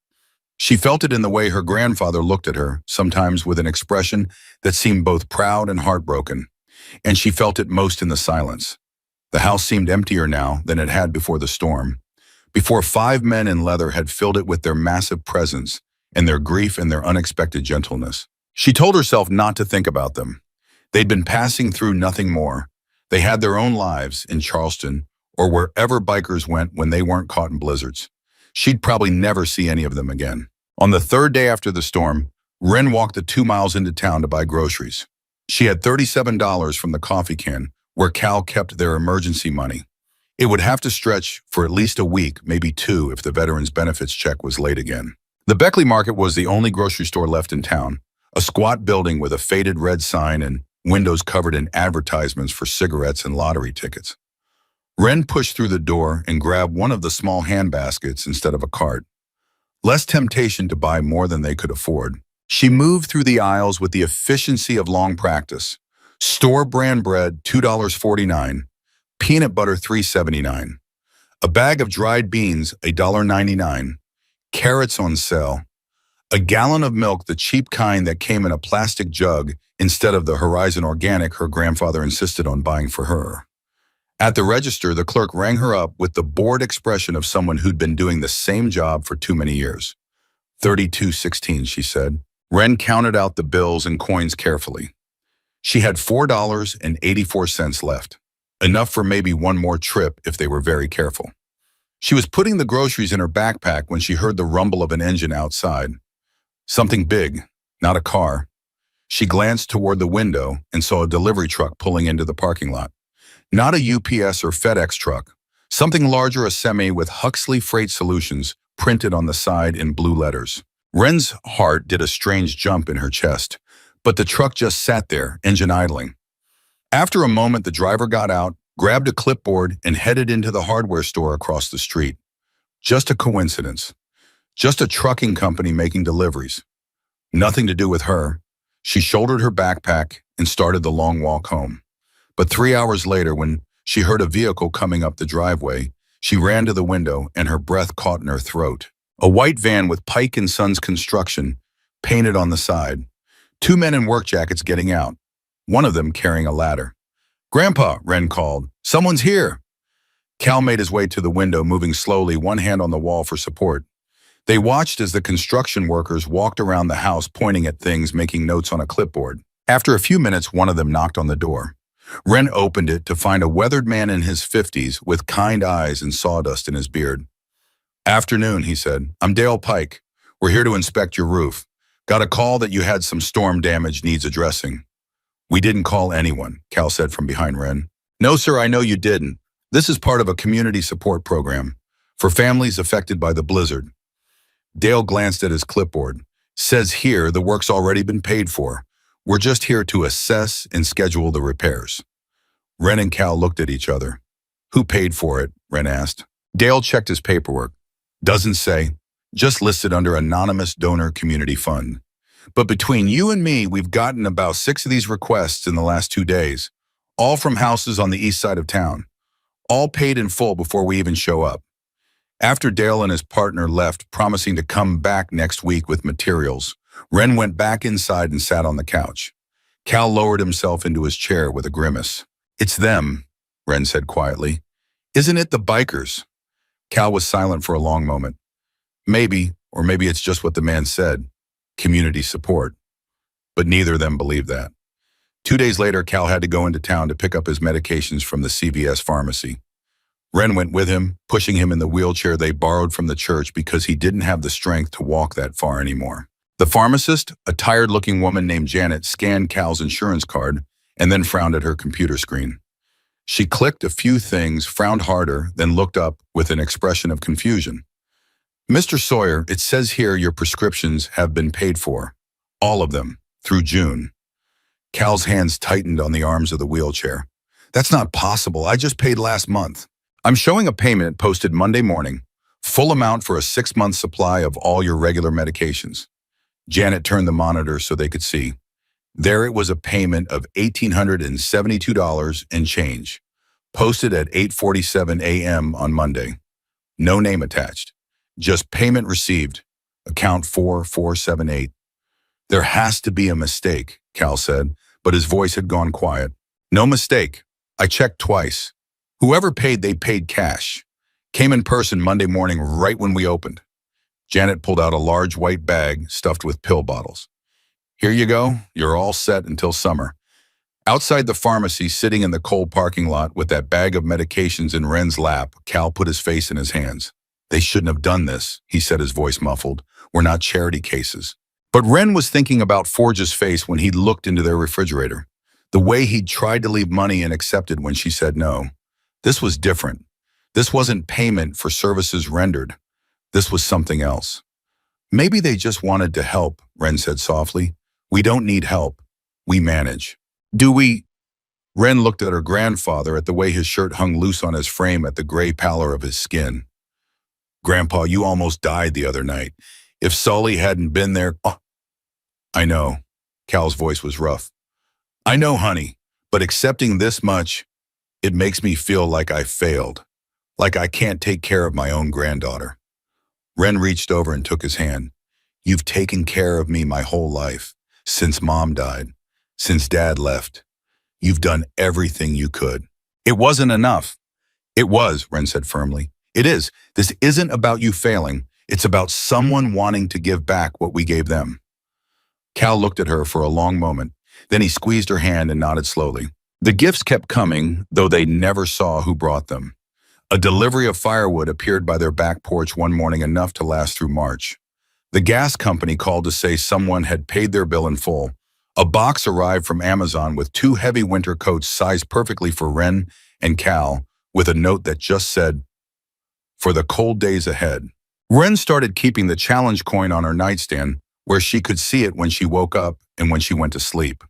She felt it in the way her grandfather looked at her, sometimes with an expression that seemed both proud and heartbroken. And she felt it most in the silence. The house seemed emptier now than it had before the storm. before 5 men in leather had filled it with their massive presence and their grief and their unexpected gentleness. She told herself not to think about them. They'd been passing through, nothing more. They had their own lives in Charleston or wherever bikers went when they weren't caught in blizzards. She'd probably never see any of them again. On the third day after the storm, Wren walked the 2 miles into town to buy groceries. She had $37 from the coffee can, where Cal kept their emergency money. It would have to stretch for at least a week, maybe 2, if the veterans' benefits check was late again. The Beckley Market was the only grocery store left in town, a squat building with a faded red sign and windows covered in advertisements for cigarettes and lottery tickets. Wren pushed through the door and grabbed one of the small hand baskets instead of a cart. Less temptation to buy more than they could afford. She moved through the aisles with the efficiency of long practice. Store brand bread, $2.49. Peanut butter, $3.79. A bag of dried beans, $1.99. Carrots on sale. A gallon of milk, the cheap kind that came in a plastic jug instead of the Horizon Organic her grandfather insisted on buying for her. At the register, the clerk rang her up with the bored expression of someone who'd been doing the same job for too many years. $32.16, she said. Wren counted out the bills and coins carefully. She had $4.84 left, enough for maybe one more trip if they were very careful. She was putting the groceries in her backpack when she heard the rumble of an engine outside. Something big, not a car. She glanced toward the window and saw a delivery truck pulling into the parking lot. Not a UPS or FedEx truck, something larger, a semi with Huxley Freight Solutions printed on the side in blue letters. Wren's heart did a strange jump in her chest, but the truck just sat there, engine idling. After a moment, the driver got out, grabbed a clipboard, and headed into the hardware store across the street. Just a coincidence. Just a trucking company making deliveries. Nothing to do with her. She shouldered her backpack and started the long walk home. But 3 hours later, when she heard a vehicle coming up the driveway, she ran to the window and her breath caught in her throat. A white van with Pike & Sons Construction painted on the side. 2 men in work jackets getting out, one of them carrying a ladder. "Grandpa," Wren called, "someone's here." Cal made his way to the window, moving slowly, one hand on the wall for support. They watched as the construction workers walked around the house, pointing at things, making notes on a clipboard. After a few minutes, one of them knocked on the door. Wren opened it to find a weathered man in his 50s with kind eyes and sawdust in his beard. "Afternoon," he said. "I'm Dale Pike. We're here to inspect your roof. Got a call that you had some storm damage needs addressing." "We didn't call anyone," Cal said from behind Wren. "No, sir, I know you didn't. This is part of a community support program for families affected by the blizzard." Dale glanced at his clipboard. "Says here the work's already been paid for. We're just here to assess and schedule the repairs." Wren and Cal looked at each other. "Who paid for it?" Wren asked. Dale checked his paperwork. "Doesn't say. Just listed under Anonymous Donor Community Fund. But between you and me, we've gotten about 6 of these requests in the last 2 days, all from houses on the east side of town, all paid in full before we even show up." After Dale and his partner left, promising to come back next week with materials, Wren went back inside and sat on the couch. Cal lowered himself into his chair with a grimace. "It's them," Wren said quietly. "Isn't it the bikers?" Cal was silent for a long moment. Maybe, or maybe it's just what the man said, community support. But neither of them believed that. 2 days later, Cal had to go into town to pick up his medications from the CVS pharmacy. Wren went with him, pushing him in the wheelchair they borrowed from the church because he didn't have the strength to walk that far anymore. The pharmacist, a tired-looking woman named Janet, scanned Cal's insurance card and then frowned at her computer screen. She clicked a few things, frowned harder, then looked up with an expression of confusion. "Mr. Sawyer, it says here your prescriptions have been paid for. All of them, through June." Cal's hands tightened on the arms of the wheelchair. "That's not possible. I just paid last month." "I'm showing a payment posted Monday morning, full amount for a 6-month supply of all your regular medications." Janet turned the monitor so they could see. There it was, a payment of $1,872 and change, posted at 8:47 a.m. on Monday. No name attached. Just payment received, account 4478. "There has to be a mistake," Cal said, but his voice had gone quiet. "No mistake. I checked twice. Whoever paid, they paid cash. Came in person Monday morning right when we opened. Janet pulled out a large white bag stuffed with pill bottles. Here you go. You're all set until summer. Outside the pharmacy, sitting in the cold parking lot with that bag of medications in Ren's lap, Cal put his face in his hands. They shouldn't have done this, he said, his voice muffled. We're not charity cases. But Ren was thinking about Forge's face when he looked into their refrigerator. The way he'd tried to leave money and accepted when she said no. This was different. This wasn't payment for services rendered. This was something else. Maybe they just wanted to help, Ren said softly. We don't need help. We manage. Do we? Ren looked at her grandfather, at the way his shirt hung loose on his frame, at the gray pallor of his skin. Grandpa, you almost died the other night. If Sully hadn't been there... Oh, I know. Cal's voice was rough. I know, honey, but accepting this much, it makes me feel like I failed. Like I can't take care of my own granddaughter. Ren reached over and took his hand. You've taken care of me my whole life, since Mom died, since Dad left. You've done everything you could. It wasn't enough. It was, Ren said firmly. It is. This isn't about you failing. It's about someone wanting to give back what we gave them. Cal looked at her for a long moment. Then he squeezed her hand and nodded slowly. The gifts kept coming, though they never saw who brought them. A delivery of firewood appeared by their back porch one morning, enough to last through March. The gas company called to say someone had paid their bill in full. A box arrived from Amazon with 2 heavy winter coats sized perfectly for Ren and Cal, with a note that just said, "For the cold days ahead." Ren started keeping the challenge coin on her nightstand, where she could see it when she woke up and when she went to sleep.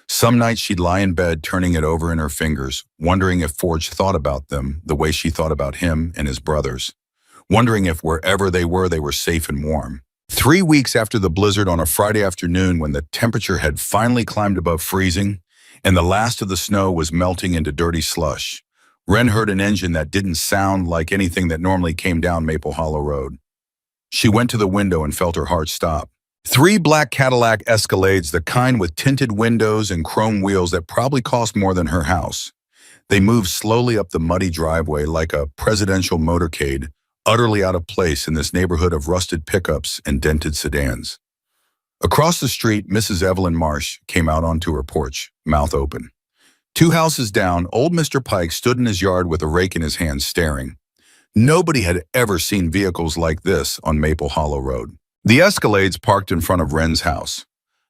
Some nights she'd lie in bed, turning it over in her fingers, wondering if Forge thought about them the way she thought about him and his brothers, wondering if wherever they were safe and warm. 3 weeks after the blizzard, on a Friday afternoon when the temperature had finally climbed above freezing and the last of the snow was melting into dirty slush, Ren heard an engine that didn't sound like anything that normally came down Maple Hollow Road. She went to the window and felt her heart stop. 3 black Cadillac Escalades, the kind with tinted windows and chrome wheels that probably cost more than her house. They moved slowly up the muddy driveway like a presidential motorcade, utterly out of place in this neighborhood of rusted pickups and dented sedans. Across the street, Mrs. Evelyn Marsh came out onto her porch, mouth open. 2 houses down, old Mr. Pike stood in his yard with a rake in his hand, staring. Nobody had ever seen vehicles like this on Maple Hollow Road. The Escalades parked in front of Ren's house.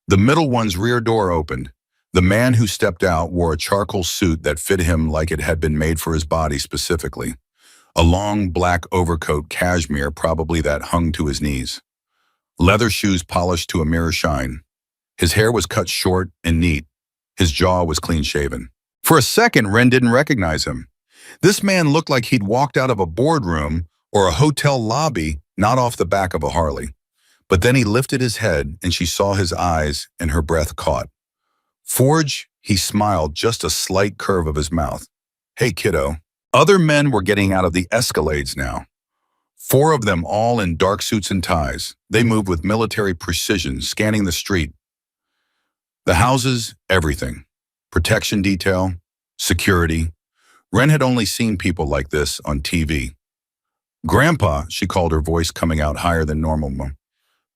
The middle one's rear door opened. The man who stepped out wore a charcoal suit that fit him like it had been made for his body specifically. A long black overcoat, cashmere, probably, that hung to his knees. Leather shoes polished to a mirror shine. His hair was cut short and neat. His jaw was clean-shaven. For a second, Ren didn't recognize him. This man looked like he'd walked out of a boardroom or a hotel lobby, not off the back of a Harley. But then he lifted his head and she saw his eyes and her breath caught. Forge, he smiled, just a slight curve of his mouth. Hey, kiddo. Other men were getting out of the Escalades now. 4 of them, all in dark suits and ties. They moved with military precision, scanning the street. The houses, everything. Protection detail, security. Ren had only seen people like this on TV. Grandpa, she called, her voice coming out higher than normal.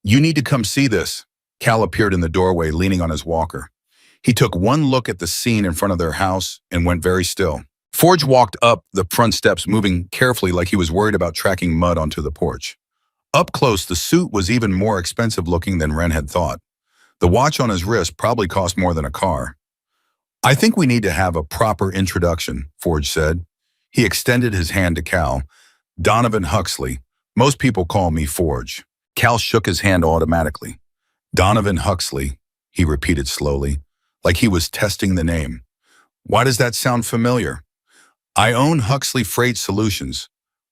You need to come see this. Cal appeared in the doorway, leaning on his walker. He took one look at the scene in front of their house and went very still. Forge walked up the front steps, moving carefully like he was worried about tracking mud onto the porch. Up close, the suit was even more expensive looking than Ren had thought. The watch on his wrist probably cost more than a car. I think we need to have a proper introduction, Forge said. He extended his hand to Cal. Donovan Huxley. Most people call me Forge. Cal shook his hand automatically. Donovan Huxley, he repeated slowly, like he was testing the name. Why does that sound familiar? I own Huxley Freight Solutions.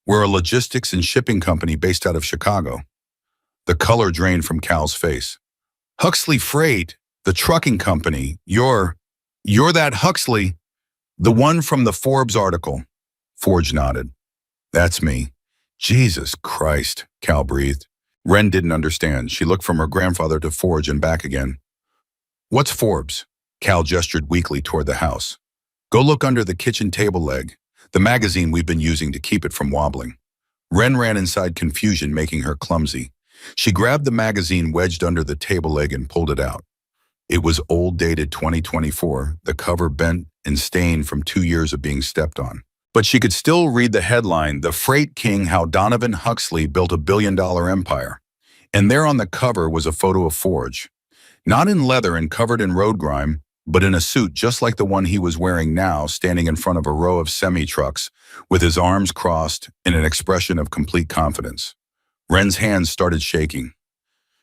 We're a logistics and shipping company based out of Chicago. The color drained from Cal's face. Huxley Freight, the trucking company. You're that Huxley, the one from the Forbes article. Forge nodded. That's me. Jesus Christ, Cal breathed. Ren didn't understand. She looked from her grandfather to Forge and back again. What's Forbes? Cal gestured weakly toward the house. Go look under the kitchen table leg, the magazine we've been using to keep it from wobbling. Ren ran inside, confusion making her clumsy. She grabbed the magazine wedged under the table leg and pulled it out. It was old, dated 2024, the cover bent and stained from 2 years of being stepped on. But she could still read the headline, "The Freight King, How Donovan Huxley Built a Billion-Dollar Empire." And there on the cover was a photo of Forge. Not in leather and covered in road grime, but in a suit just like the one he was wearing now, standing in front of a row of semi-trucks, with his arms crossed in an expression of complete confidence. Ren's hands started shaking.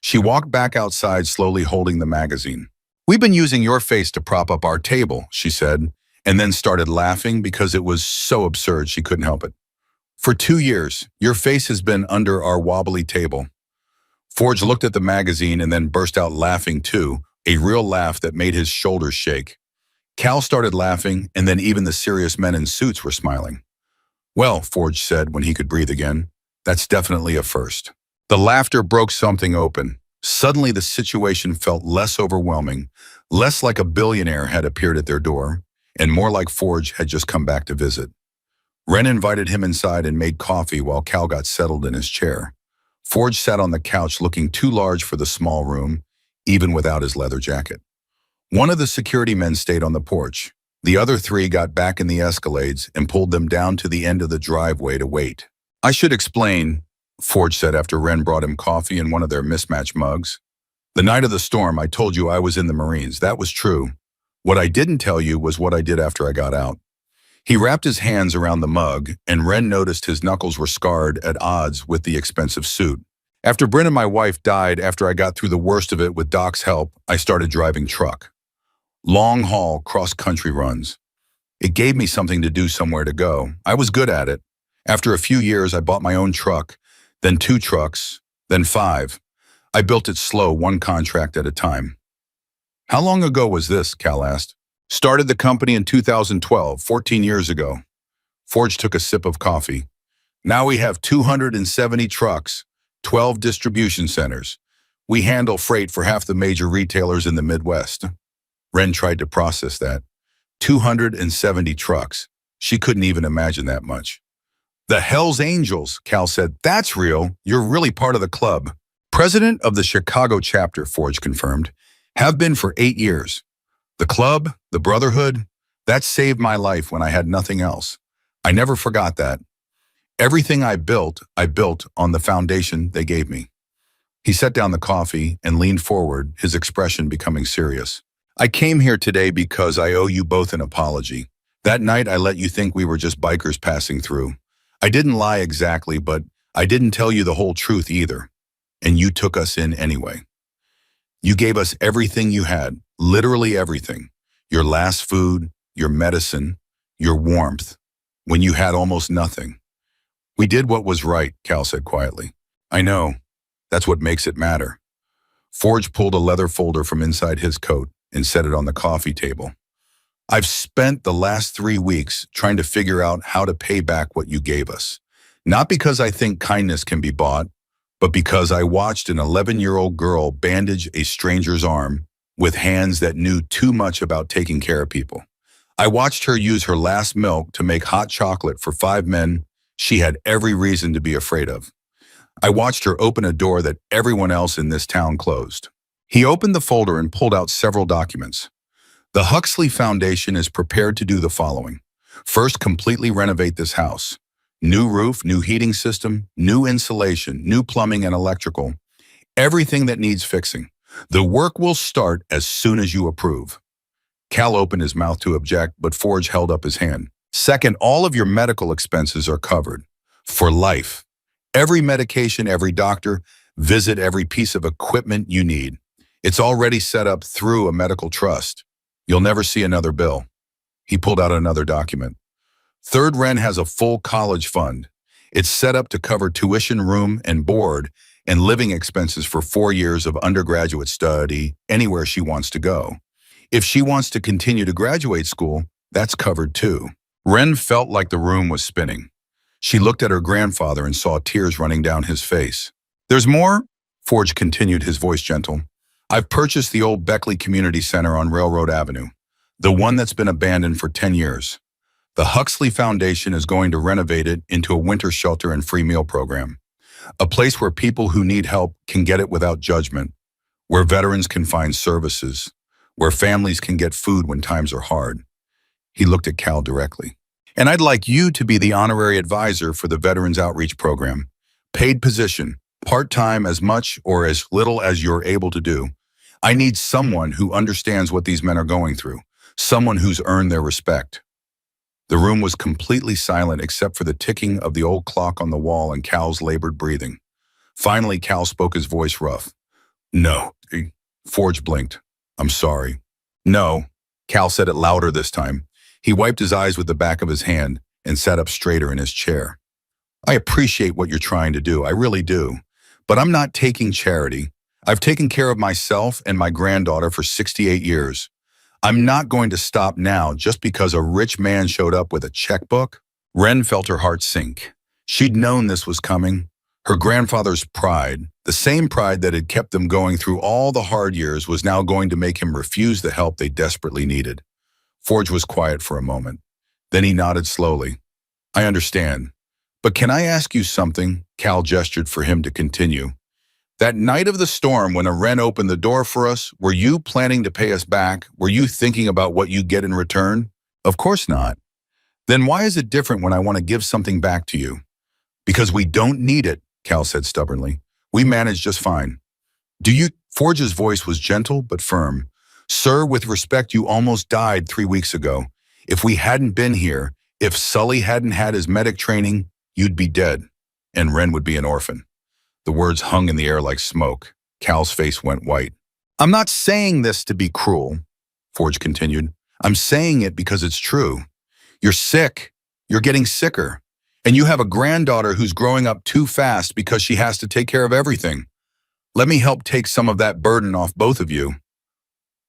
She walked back outside, slowly holding the magazine. "We've been using your face to prop up our table," she said, and then started laughing because it was so absurd she couldn't help it. "For 2 years, your face has been under our wobbly table." Forge looked at the magazine and then burst out laughing too, a real laugh that made his shoulders shake. Cal started laughing, and then even the serious men in suits were smiling. "Well," Forge said when he could breathe again, "that's definitely a first." The laughter broke something open. Suddenly the situation felt less overwhelming, less like a billionaire had appeared at their door, and more like Forge had just come back to visit. Ren invited him inside and made coffee while Cal got settled in his chair. Forge sat on the couch looking too large for the small room, even without his leather jacket. One of the security men stayed on the porch. The other three got back in the Escalades and pulled them down to the end of the driveway to wait. "I should explain," Forge said after Ren brought him coffee in one of their mismatched mugs. "The night of the storm, I told you I was in the Marines. That was true. What I didn't tell you was what I did after I got out." He wrapped his hands around the mug, and Ren noticed his knuckles were scarred at odds with the expensive suit. "After Bryn and my wife died, after I got through the worst of it with Doc's help, I started driving truck. Long-haul, cross-country runs. It gave me something to do, somewhere to go. I was good at it. After a few years, I bought my own truck, then 2 trucks, then 5. I built it slow, one contract at a time." "How long ago was this?" Cal asked. "Started the company in 2012, 14 years ago." Forge took a sip of coffee. "Now we have 270 trucks, 12 distribution centers. We handle freight for half the major retailers in the Midwest." Ren tried to process that. 270 trucks. She couldn't even imagine that much. "The Hells Angels," Cal said. "That's real. You're really part of the club." "President of the Chicago chapter," Forge confirmed. "Have been for 8 years. The club, the brotherhood, that saved my life when I had nothing else. I never forgot that. Everything I built on the foundation they gave me." He set down the coffee and leaned forward, his expression becoming serious. "I came here today because I owe you both an apology. That night I let you think we were just bikers passing through. I didn't lie exactly, but I didn't tell you the whole truth either. And you took us in anyway. You gave us everything you had, literally everything. Your last food, your medicine, your warmth, when you had almost nothing. We did what was right," Cal said quietly. "I know. That's what makes it matter." Forge pulled a leather folder from inside his coat and set it on the coffee table. "I've spent the last 3 weeks trying to figure out how to pay back what you gave us. Not because I think kindness can be bought, but because I watched an 11-year-old girl bandage a stranger's arm with hands that knew too much about taking care of people. I watched her use her last milk to make hot chocolate for 5 men she had every reason to be afraid of. I watched her open a door that everyone else in this town closed." He opened the folder and pulled out several documents. "The Huxley Foundation is prepared to do the following. First, completely renovate this house. New roof, new heating system, new insulation, new plumbing and electrical. Everything that needs fixing. The work will start as soon as you approve." Cal opened his mouth to object, but Forge held up his hand. "Second, all of your medical expenses are covered. For life. Every medication, every doctor, visit, every piece of equipment you need. It's already set up through a medical trust. You'll never see another bill." He pulled out another document. "Third, Ren has a full college fund. It's set up to cover tuition, room and board, and living expenses for 4 years of undergraduate study anywhere she wants to go. If she wants to continue to graduate school, that's covered too." Ren felt like the room was spinning. She looked at her grandfather and saw tears running down his face. "There's more?" Forge continued, his voice gentle. "I've purchased the old Beckley Community Center on Railroad Avenue, the one that's been abandoned for 10 years. The Huxley Foundation is going to renovate it into a winter shelter and free meal program, a place where people who need help can get it without judgment, where veterans can find services, where families can get food when times are hard. He looked at Cal directly. And I'd like you to be the honorary advisor for the Veterans Outreach Program. Paid position, part-time, as much or as little as you're able to do. I need someone who understands what these men are going through, someone who's earned their respect. The room was completely silent except for the ticking of the old clock on the wall and Cal's labored breathing. Finally, Cal spoke, his voice rough. No. Forge blinked. I'm sorry. No. Cal said it louder this time. He wiped his eyes with the back of his hand and sat up straighter in his chair. I appreciate what you're trying to do, I really do. But I'm not taking charity. I've taken care of myself and my granddaughter for 68 years. I'm not going to stop now just because a rich man showed up with a checkbook. Wren felt her heart sink. She'd known this was coming. Her grandfather's pride, the same pride that had kept them going through all the hard years, was now going to make him refuse the help they desperately needed. Forge was quiet for a moment. Then he nodded slowly. I understand. But can I ask you something? Cal gestured for him to continue. That night of the storm when a Wren opened the door for us, were you planning to pay us back? Were you thinking about what you get in return? Of course not. Then why is it different when I want to give something back to you? Because we don't need it, Cal said stubbornly. We manage just fine. Do you? Forge's voice was gentle but firm. Sir, with respect, you almost died 3 weeks ago. If we hadn't been here, if Sully hadn't had his medic training, you'd be dead, and Wren would be an orphan. The words hung in the air like smoke. Cal's face went white. I'm not saying this to be cruel, Forge continued. I'm saying it because it's true. You're sick. You're getting sicker. And you have a granddaughter who's growing up too fast because she has to take care of everything. Let me help take some of that burden off both of you.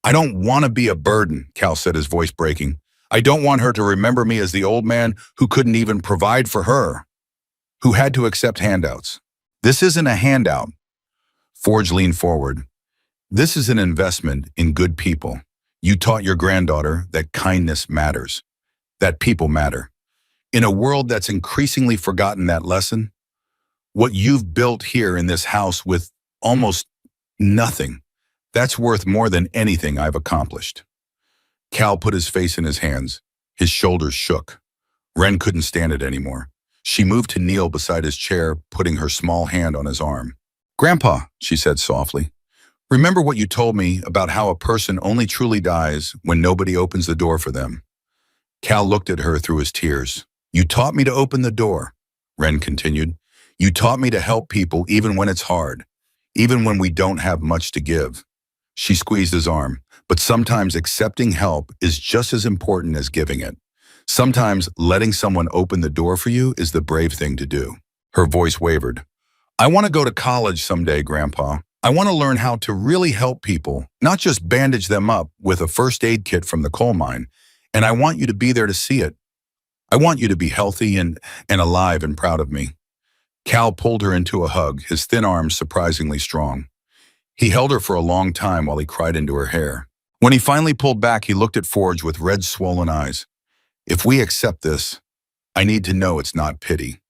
I don't want to be a burden, Cal said, his voice breaking. I don't want her to remember me as the old man who couldn't even provide for her, who had to accept handouts. This isn't a handout. Forge leaned forward. This is an investment in good people. You taught your granddaughter that kindness matters, that people matter. In a world that's increasingly forgotten that lesson, what you've built here in this house with almost nothing, that's worth more than anything I've accomplished. Cal put his face in his hands. His shoulders shook. Wren couldn't stand it anymore. She moved to kneel beside his chair, putting her small hand on his arm. Grandpa, she said softly, remember what you told me about how a person only truly dies when nobody opens the door for them. Cal looked at her through his tears. You taught me to open the door, Wren continued. You taught me to help people even when it's hard, even when we don't have much to give. She squeezed his arm. But sometimes accepting help is just as important as giving it. Sometimes letting someone open the door for you is the brave thing to do. Her voice wavered. I want to go to college someday, Grandpa. I want to learn how to really help people, not just bandage them up with a first aid kit from the coal mine. And I want you to be there to see it. I want you to be healthy and alive and proud of me. Cal pulled her into a hug, his thin arms surprisingly strong. He held her for a long time while he cried into her hair. When he finally pulled back, he looked at Forge with red, swollen eyes. If we accept this, I need to know it's not pity.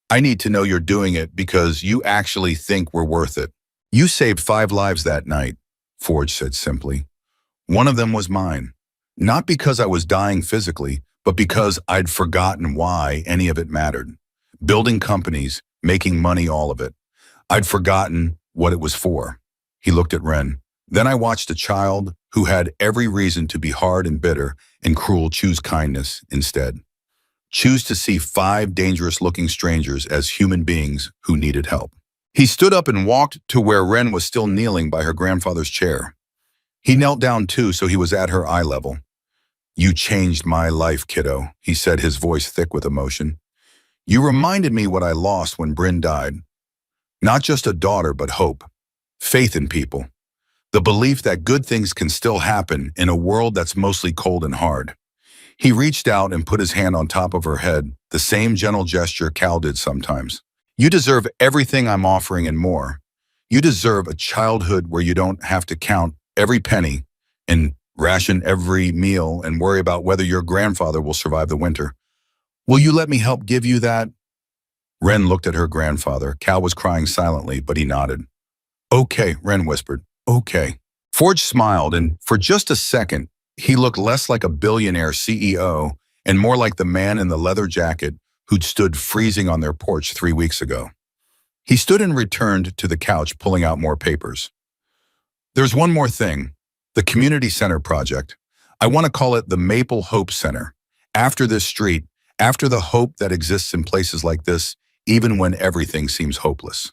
I need to know you're doing it because you actually think we're worth it. You saved 5 lives that night, Forge said simply. One of them was mine. Not because I was dying physically, but because I'd forgotten why any of it mattered. Building companies, making money, all of it. I'd forgotten what it was for. He looked at Wren. Then I watched a child who had every reason to be hard and bitter and cruel choose kindness instead. Choose to see 5 dangerous-looking strangers as human beings who needed help. He stood up and walked to where Wren was still kneeling by her grandfather's chair. He knelt down too, so he was at her eye level. You changed my life, kiddo, he said, his voice thick with emotion. You reminded me what I lost when Bryn died. Not just a daughter, but hope. Faith in people. The belief that good things can still happen in a world that's mostly cold and hard. He reached out and put his hand on top of her head, the same gentle gesture Cal did sometimes. You deserve everything I'm offering and more. You deserve a childhood where you don't have to count every penny. And ration every meal, and worry about whether your grandfather will survive the winter. Will you let me help give you that? Wren looked at her grandfather. Cal was crying silently, but he nodded. Okay, Wren whispered. Okay. Forge smiled, and for just a second, he looked less like a billionaire CEO and more like the man in the leather jacket who'd stood freezing on their porch 3 weeks ago. He stood and returned to the couch, pulling out more papers. There's one more thing. The community center project. I want to call it the Maple Hope Center. After this street, after the hope that exists in places like this, even when everything seems hopeless.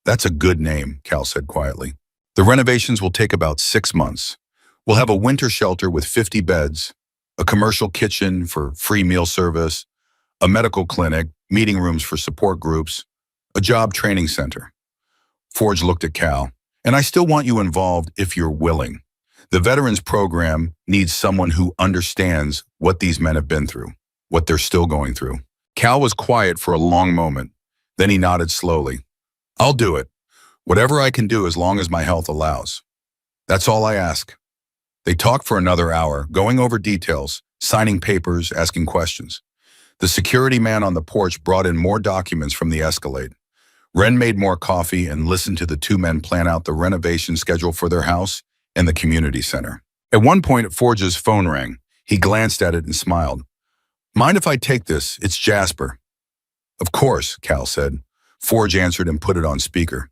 That's a good name, Cal said quietly. The renovations will take about 6 months. We'll have a winter shelter with 50 beds, a commercial kitchen for free meal service, a medical clinic, meeting rooms for support groups, a job training center. Forge looked at Cal. And I still want you involved if you're willing. The Veterans Program needs someone who understands what these men have been through, what they're still going through. Cal was quiet for a long moment. Then he nodded slowly. I'll do it. Whatever I can do as long as my health allows. That's all I ask. They talked for another hour, going over details, signing papers, asking questions. The security man on the porch brought in more documents from the Escalade. Wren made more coffee and listened to the two men plan out the renovation schedule for their house and the community center. At one point, Forge's phone rang. He glanced at it and smiled. Mind if I take this? It's Jasper. Of course, Cal said. Forge answered and put it on speaker.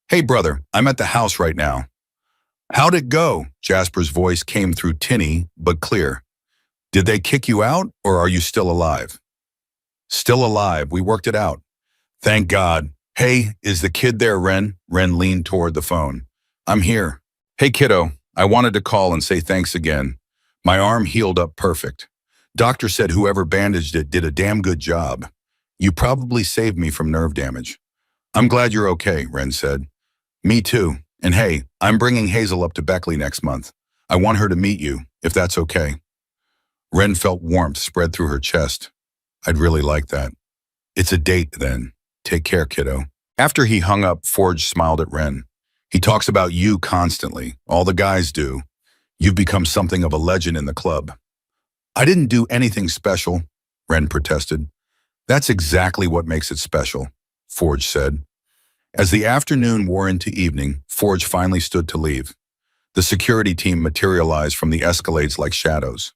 Hey, brother, I'm at the house right now. How'd it go? Jasper's voice came through tinny, but clear. Did they kick you out, or are you still alive? Still alive. We worked it out. Thank God. Hey, is the kid there, Wren? Wren leaned toward the phone. I'm here. Hey, kiddo, I wanted to call and say thanks again. My arm healed up perfect. Doctor said whoever bandaged it did a damn good job. You probably saved me from nerve damage. I'm glad you're okay, Wren said. Me too. And hey, I'm bringing Hazel up to Beckley next month. I want her to meet you, if that's okay. Wren felt warmth spread through her chest. I'd really like that. It's a date, then. Take care, kiddo. After he hung up, Forge smiled at Wren. He talks about you constantly. All the guys do. You've become something of a legend in the club. I didn't do anything special, Wren protested. That's exactly what makes it special, Forge said. As the afternoon wore into evening, Forge finally stood to leave. The security team materialized from the Escalades like shadows.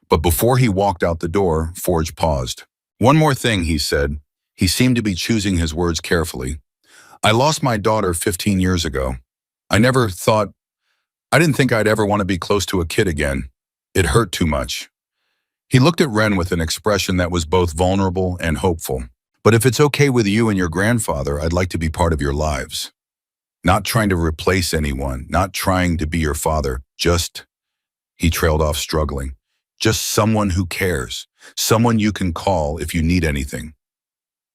But before he walked out the door, Forge paused. One more thing, he said. He seemed to be choosing his words carefully. I lost my daughter 15 years ago. I didn't think I'd ever want to be close to a kid again. It hurt too much. He looked at Wren with an expression that was both vulnerable and hopeful. But if it's okay with you and your grandfather, I'd like to be part of your lives. Not trying to replace anyone, not trying to be your father, he trailed off struggling. Just someone who cares, someone you can call if you need anything.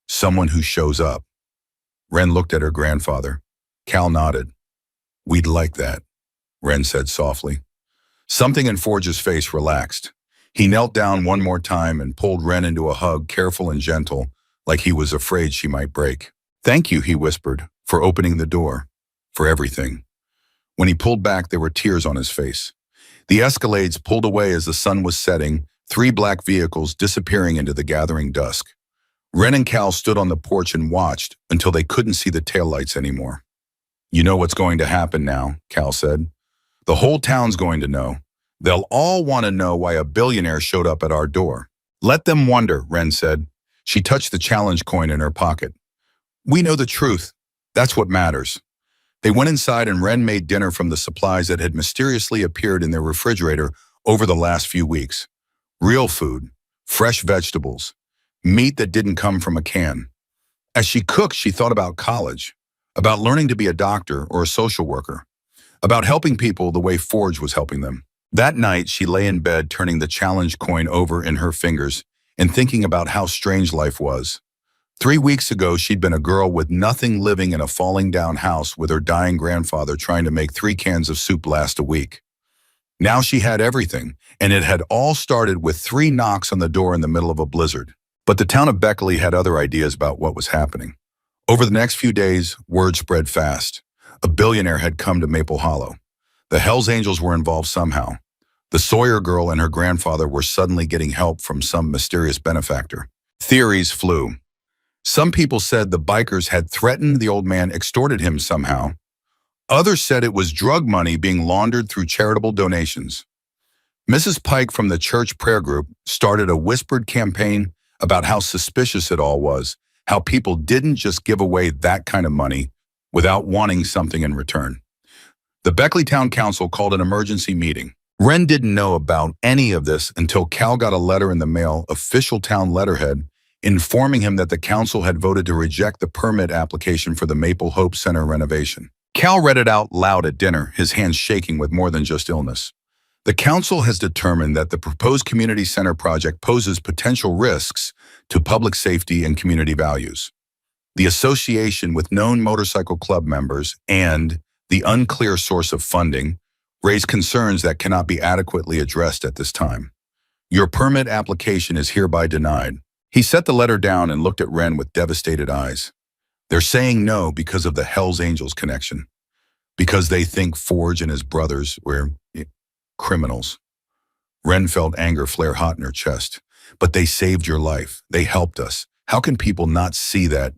Someone who shows up. Wren looked at her grandfather. Cal nodded. We'd like that, Wren said softly. Something in Forge's face relaxed. He knelt down one more time and pulled Wren into a hug, careful and gentle, like he was afraid she might break. Thank you, he whispered, for opening the door, for everything. When he pulled back, there were tears on his face. The Escalades pulled away as the sun was setting, 3 black vehicles disappearing into the gathering dusk. Wren and Cal stood on the porch and watched until they couldn't see the taillights anymore. You know what's going to happen now, Cal said. The whole town's going to know. They'll all want to know why a billionaire showed up at our door. Let them wonder, Wren said. She touched the challenge coin in her pocket. We know the truth. That's what matters. They went inside and Wren made dinner from the supplies that had mysteriously appeared in their refrigerator over the last few weeks. Real food, fresh vegetables, meat that didn't come from a can. As she cooked, she thought about college, about learning to be a doctor or a social worker, about helping people the way Forge was helping them. That night, she lay in bed turning the challenge coin over in her fingers and thinking about how strange life was. 3 weeks ago, she'd been a girl with nothing, living in a falling down house with her dying grandfather trying to make 3 cans of soup last a week. Now she had everything, and it had all started with 3 knocks on the door in the middle of a blizzard. But the town of Beckley had other ideas about what was happening. Over the next few days, word spread fast. A billionaire had come to Maple Hollow. The Hells Angels were involved somehow. The Sawyer girl and her grandfather were suddenly getting help from some mysterious benefactor. Theories flew. Some people said the bikers had threatened the old man, extorted him somehow. Others said it was drug money being laundered through charitable donations. Mrs. Pike from the church prayer group started a whispered campaign about how suspicious it all was, how people didn't just give away that kind of money without wanting something in return. The Beckley Town Council called an emergency meeting. Wren didn't know about any of this until Cal got a letter in the mail, official town letterhead, informing him that the council had voted to reject the permit application for the Maple Hope Center renovation. Cal read it out loud at dinner, his hands shaking with more than just illness. The council has determined that the proposed community center project poses potential risks to public safety and community values. The association with known motorcycle club members and the unclear source of funding raise concerns that cannot be adequately addressed at this time. Your permit application is hereby denied. He set the letter down and looked at Wren with devastated eyes. They're saying no because of the Hells Angels connection, because they think Forge and his brothers were criminals. Wren felt anger flare hot in her chest. But they saved your life. They helped us. How can people not see that?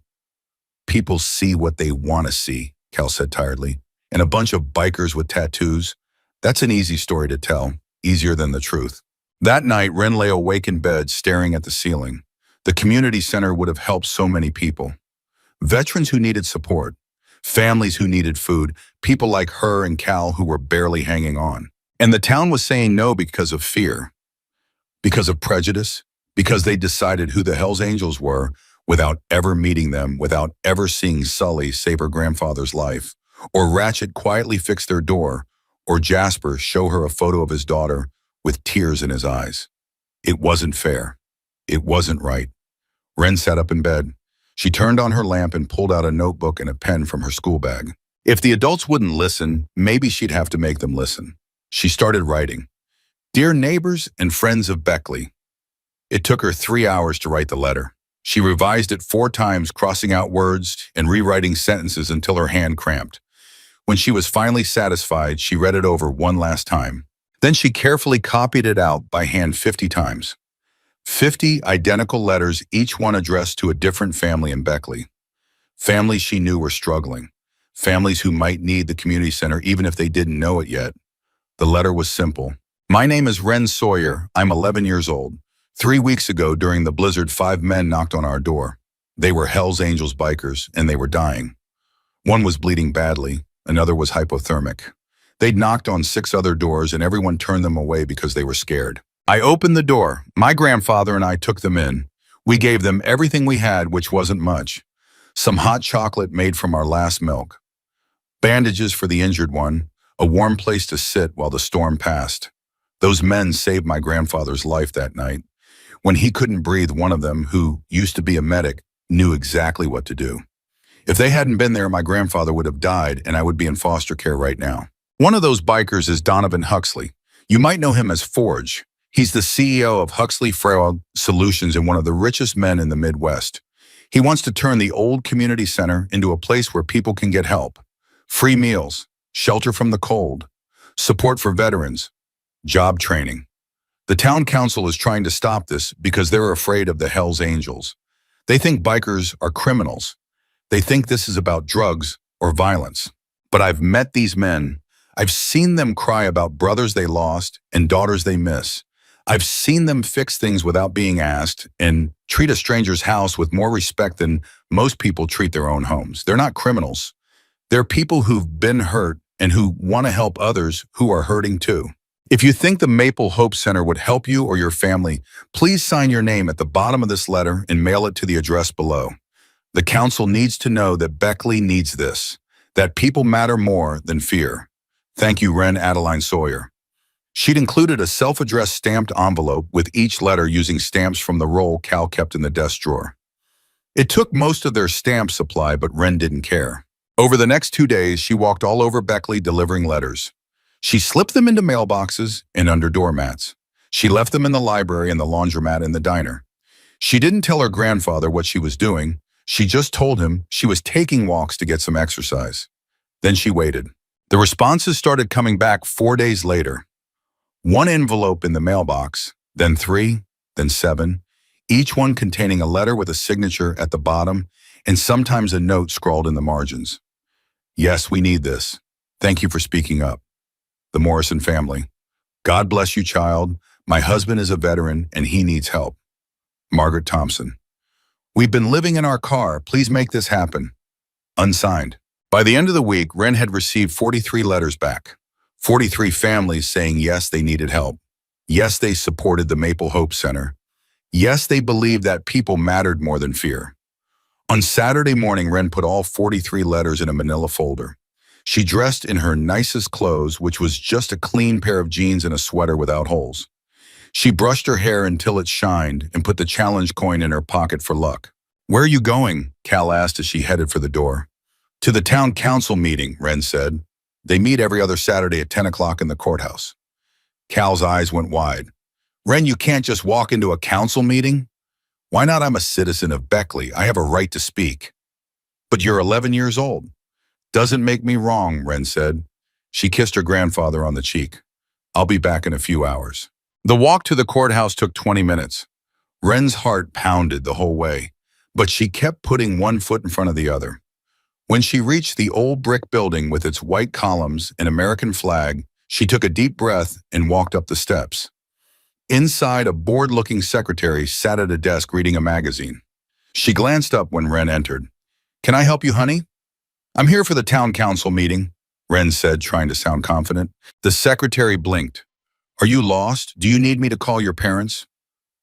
People see what they want to see, Cal said tiredly. And a bunch of bikers with tattoos? That's an easy story to tell, easier than the truth. That night, Wren lay awake in bed, staring at the ceiling. The community center would have helped so many people. Veterans who needed support, families who needed food, people like her and Cal who were barely hanging on. And the town was saying no because of fear, because of prejudice, because they decided who the Hells Angels were without ever meeting them, without ever seeing Sully save her grandfather's life, or Ratchet quietly fix their door, or Jasper show her a photo of his daughter with tears in his eyes. It wasn't fair. It wasn't right. Wren sat up in bed. She turned on her lamp and pulled out a notebook and a pen from her school bag. If the adults wouldn't listen, maybe she'd have to make them listen. She started writing. Dear neighbors and friends of Beckley. It took her 3 hours to write the letter. She revised it 4 times, crossing out words and rewriting sentences until her hand cramped. When she was finally satisfied, she read it over one last time. Then she carefully copied it out by hand 50 times. 50 identical letters, each one addressed to a different family in Beckley. Families she knew were struggling. Families who might need the community center even if they didn't know it yet. The letter was simple. My name is Wren Sawyer. I'm 11 years old. 3 weeks ago, during the blizzard, 5 men knocked on our door. They were Hells Angels bikers, and they were dying. One was bleeding badly. Another was hypothermic. They'd knocked on 6 other doors, and everyone turned them away because they were scared. I opened the door. My grandfather and I took them in. We gave them everything we had, which wasn't much. Some hot chocolate made from our last milk. Bandages for the injured one. A warm place to sit while the storm passed. Those men saved my grandfather's life that night. When he couldn't breathe, one of them, who used to be a medic, knew exactly what to do. If they hadn't been there, my grandfather would have died and I would be in foster care right now. One of those bikers is Donovan Huxley. You might know him as Forge. He's the CEO of Huxley Fraud Solutions and one of the richest men in the Midwest. He wants to turn the old community center into a place where people can get help. Free meals, shelter from the cold, support for veterans, job training. The town council is trying to stop this because they're afraid of the Hells Angels. They think bikers are criminals. They think this is about drugs or violence. But I've met these men. I've seen them cry about brothers they lost and daughters they miss. I've seen them fix things without being asked and treat a stranger's house with more respect than most people treat their own homes. They're not criminals. They're people who've been hurt and who want to help others who are hurting too. If you think the Maple Hope Center would help you or your family, please sign your name at the bottom of this letter and mail it to the address below. The council needs to know that Beckley needs this, that people matter more than fear. Thank you, Wren Adeline Sawyer. She'd included a self-addressed stamped envelope with each letter using stamps from the roll Cal kept in the desk drawer. It took most of their stamp supply, but Wren didn't care. Over the next 2 days, she walked all over Beckley delivering letters. She slipped them into mailboxes and under doormats. She left them in the library and the laundromat in the diner. She didn't tell her grandfather what she was doing. She just told him she was taking walks to get some exercise. Then she waited. The responses started coming back 4 days later. One envelope in the mailbox, then three, then seven, each one containing a letter with a signature at the bottom and sometimes a note scrawled in the margins. Yes, we need this. Thank you for speaking up. The Morrison family. God bless you, child. My husband is a veteran and he needs help. Margaret Thompson. We've been living in our car. Please make this happen. Unsigned. By the end of the week, Wren had received 43 letters back. 43 families saying yes, they needed help. Yes, they supported the Maple Hope Center. Yes, they believed that people mattered more than fear. On Saturday morning, Wren put all 43 letters in a manila folder. She dressed in her nicest clothes, which was just a clean pair of jeans and a sweater without holes. She brushed her hair until it shined and put the challenge coin in her pocket for luck. Where are you going? Cal asked as she headed for the door. To the town council meeting, Wren said. They meet every other Saturday at 10 o'clock in the courthouse. Cal's eyes went wide. Wren, you can't just walk into a council meeting? Why not? I'm a citizen of Beckley. I have a right to speak. But you're 11 years old. Doesn't make me wrong, Wren said. She kissed her grandfather on the cheek. I'll be back in a few hours. The walk to the courthouse took 20 minutes. Wren's heart pounded the whole way, but she kept putting one foot in front of the other. When she reached the old brick building with its white columns and American flag, she took a deep breath and walked up the steps. Inside, a bored-looking secretary sat at a desk reading a magazine. She glanced up when Wren entered. Can I help you, honey? I'm here for the town council meeting, Wren said, trying to sound confident. The secretary blinked. Are you lost? Do you need me to call your parents?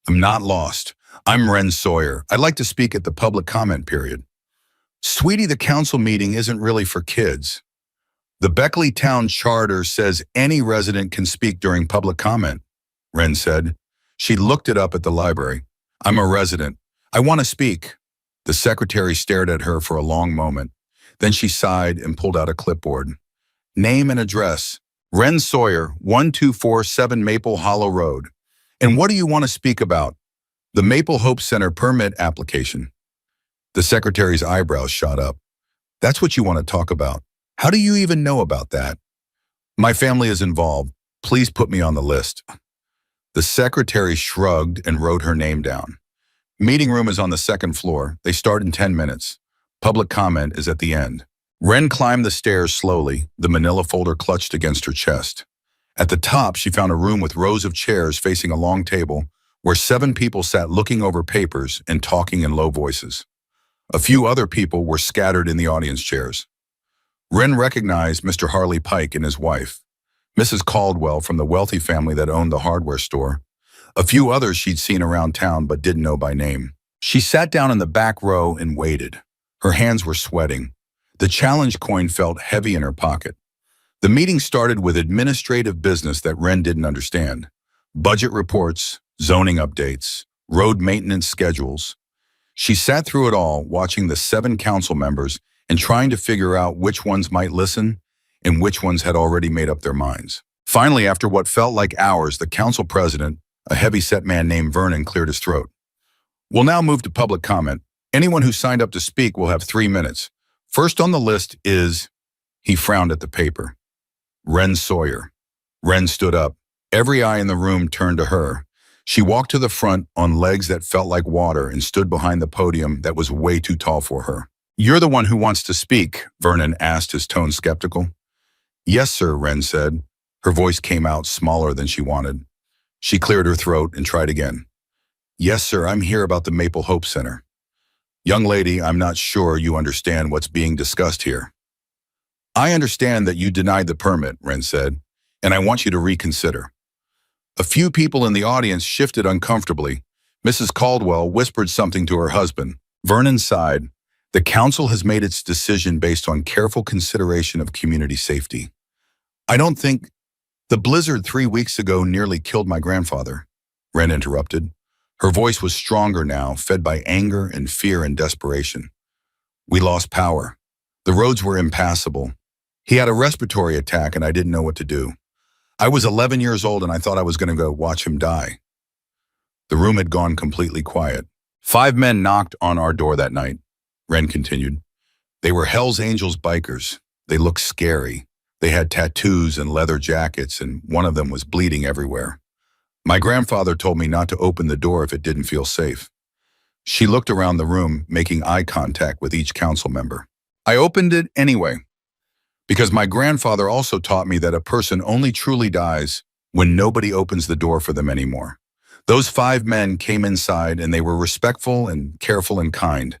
I'm not lost. I'm Wren Sawyer. I'd like to speak at the public comment period. Sweetie, the council meeting isn't really for kids. The Beckley Town Charter says any resident can speak during public comment, Wren said. She looked it up at the library. I'm a resident. I want to speak. The secretary stared at her for a long moment. Then she sighed and pulled out a clipboard. Name and address. Wren Sawyer, 1247 Maple Hollow Road. And what do you want to speak about? The Maple Hope Center permit application. The secretary's eyebrows shot up. That's what you want to talk about. How do you even know about that? My family is involved. Please put me on the list. The secretary shrugged and wrote her name down. Meeting room is on the second floor. They start in 10 minutes. Public comment is at the end. Wren climbed the stairs slowly, the manila folder clutched against her chest. At the top, she found a room with rows of chairs facing a long table where 7 people sat looking over papers and talking in low voices. A few other people were scattered in the audience chairs. Wren recognized Mr. Harley Pike and his wife, Mrs. Caldwell from the wealthy family that owned the hardware store. A few others she'd seen around town but didn't know by name. She sat down in the back row and waited. Her hands were sweating. The challenge coin felt heavy in her pocket. The meeting started with administrative business that Wren didn't understand. Budget reports, zoning updates, road maintenance schedules. She sat through it all, watching the 7 council members and trying to figure out which ones might listen and which ones had already made up their minds. Finally, after what felt like hours, the council president, a heavy-set man named Vernon, cleared his throat. We'll now move to public comment. Anyone who signed up to speak will have 3 minutes. First on the list is, he frowned at the paper, Wren Sawyer. Wren stood up. Every eye in the room turned to her. She walked to the front on legs that felt like water and stood behind the podium that was way too tall for her. You're the one who wants to speak, Vernon asked, his tone skeptical. Yes, sir, Wren said. Her voice came out smaller than she wanted. She cleared her throat and tried again. Yes, sir, I'm here about the Maple Hope Center. Young lady, I'm not sure you understand what's being discussed here. I understand that you denied the permit, Wren said, and I want you to reconsider. A few people in the audience shifted uncomfortably. Mrs. Caldwell whispered something to her husband. Vernon sighed. The council has made its decision based on careful consideration of community safety. I don't think the blizzard 3 weeks ago nearly killed my grandfather, Wren interrupted. Her voice was stronger now, fed by anger and fear and desperation. We lost power. The roads were impassable. He had a respiratory attack and I didn't know what to do. I was 11 years old and I thought I was going to go watch him die. The room had gone completely quiet. 5 men knocked on our door that night, Wren continued. They were Hell's Angels bikers. They looked scary. They had tattoos and leather jackets, and one of them was bleeding everywhere. My grandfather told me not to open the door if it didn't feel safe. She looked around the room, making eye contact with each council member. I opened it anyway, because my grandfather also taught me that a person only truly dies when nobody opens the door for them anymore. Those 5 men came inside, and they were respectful and careful and kind.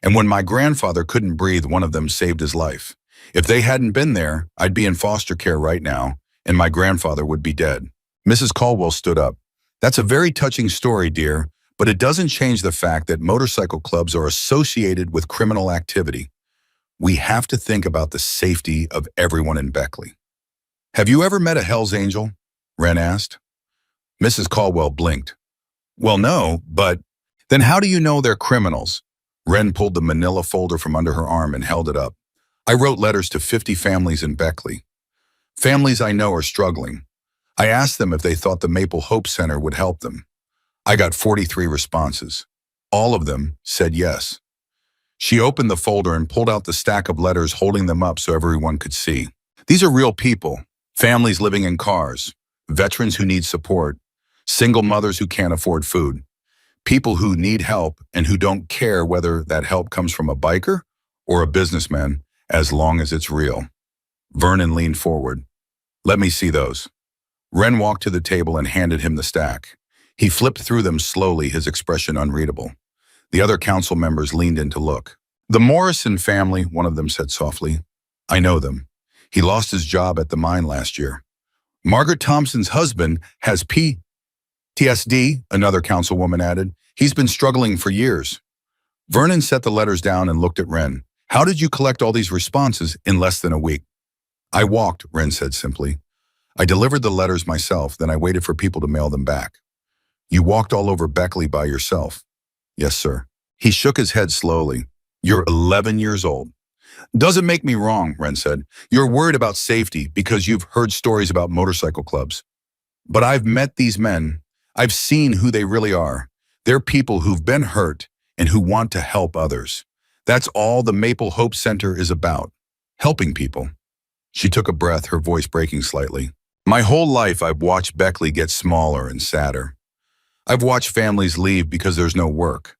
And when my grandfather couldn't breathe, one of them saved his life. If they hadn't been there, I'd be in foster care right now, and my grandfather would be dead. Mrs. Caldwell stood up. That's a very touching story, dear, but it doesn't change the fact that motorcycle clubs are associated with criminal activity. We have to think about the safety of everyone in Beckley. Have you ever met a Hell's Angel? Wren asked. Mrs. Caldwell blinked. Well, no, but then how do you know they're criminals? Wren pulled the manila folder from under her arm and held it up. I wrote letters to 50 families in Beckley. Families I know are struggling. I asked them if they thought the Maple Hope Center would help them. I got 43 responses. All of them said yes. She opened the folder and pulled out the stack of letters, holding them up so everyone could see. These are real people, families living in cars, veterans who need support, single mothers who can't afford food, people who need help and who don't care whether that help comes from a biker or a businessman, as long as it's real. Vernon leaned forward. Let me see those. Wren walked to the table and handed him the stack. He flipped through them slowly, his expression unreadable. The other council members leaned in to look. The Morrison family, one of them said softly. I know them. He lost his job at the mine last year. Margaret Thompson's husband has PTSD, another councilwoman added. He's been struggling for years. Vernon set the letters down and looked at Wren. How did you collect all these responses in less than a week? I walked, Wren said simply. I delivered the letters myself, then I waited for people to mail them back. You walked all over Beckley by yourself? Yes, sir. He shook his head slowly. You're 11 years old. Doesn't make me wrong, Wren said. You're worried about safety because you've heard stories about motorcycle clubs. But I've met these men. I've seen who they really are. They're people who've been hurt and who want to help others. That's all the Maple Hope Center is about, helping people. She took a breath, her voice breaking slightly. My whole life I've watched Beckley get smaller and sadder. I've watched families leave because there's no work.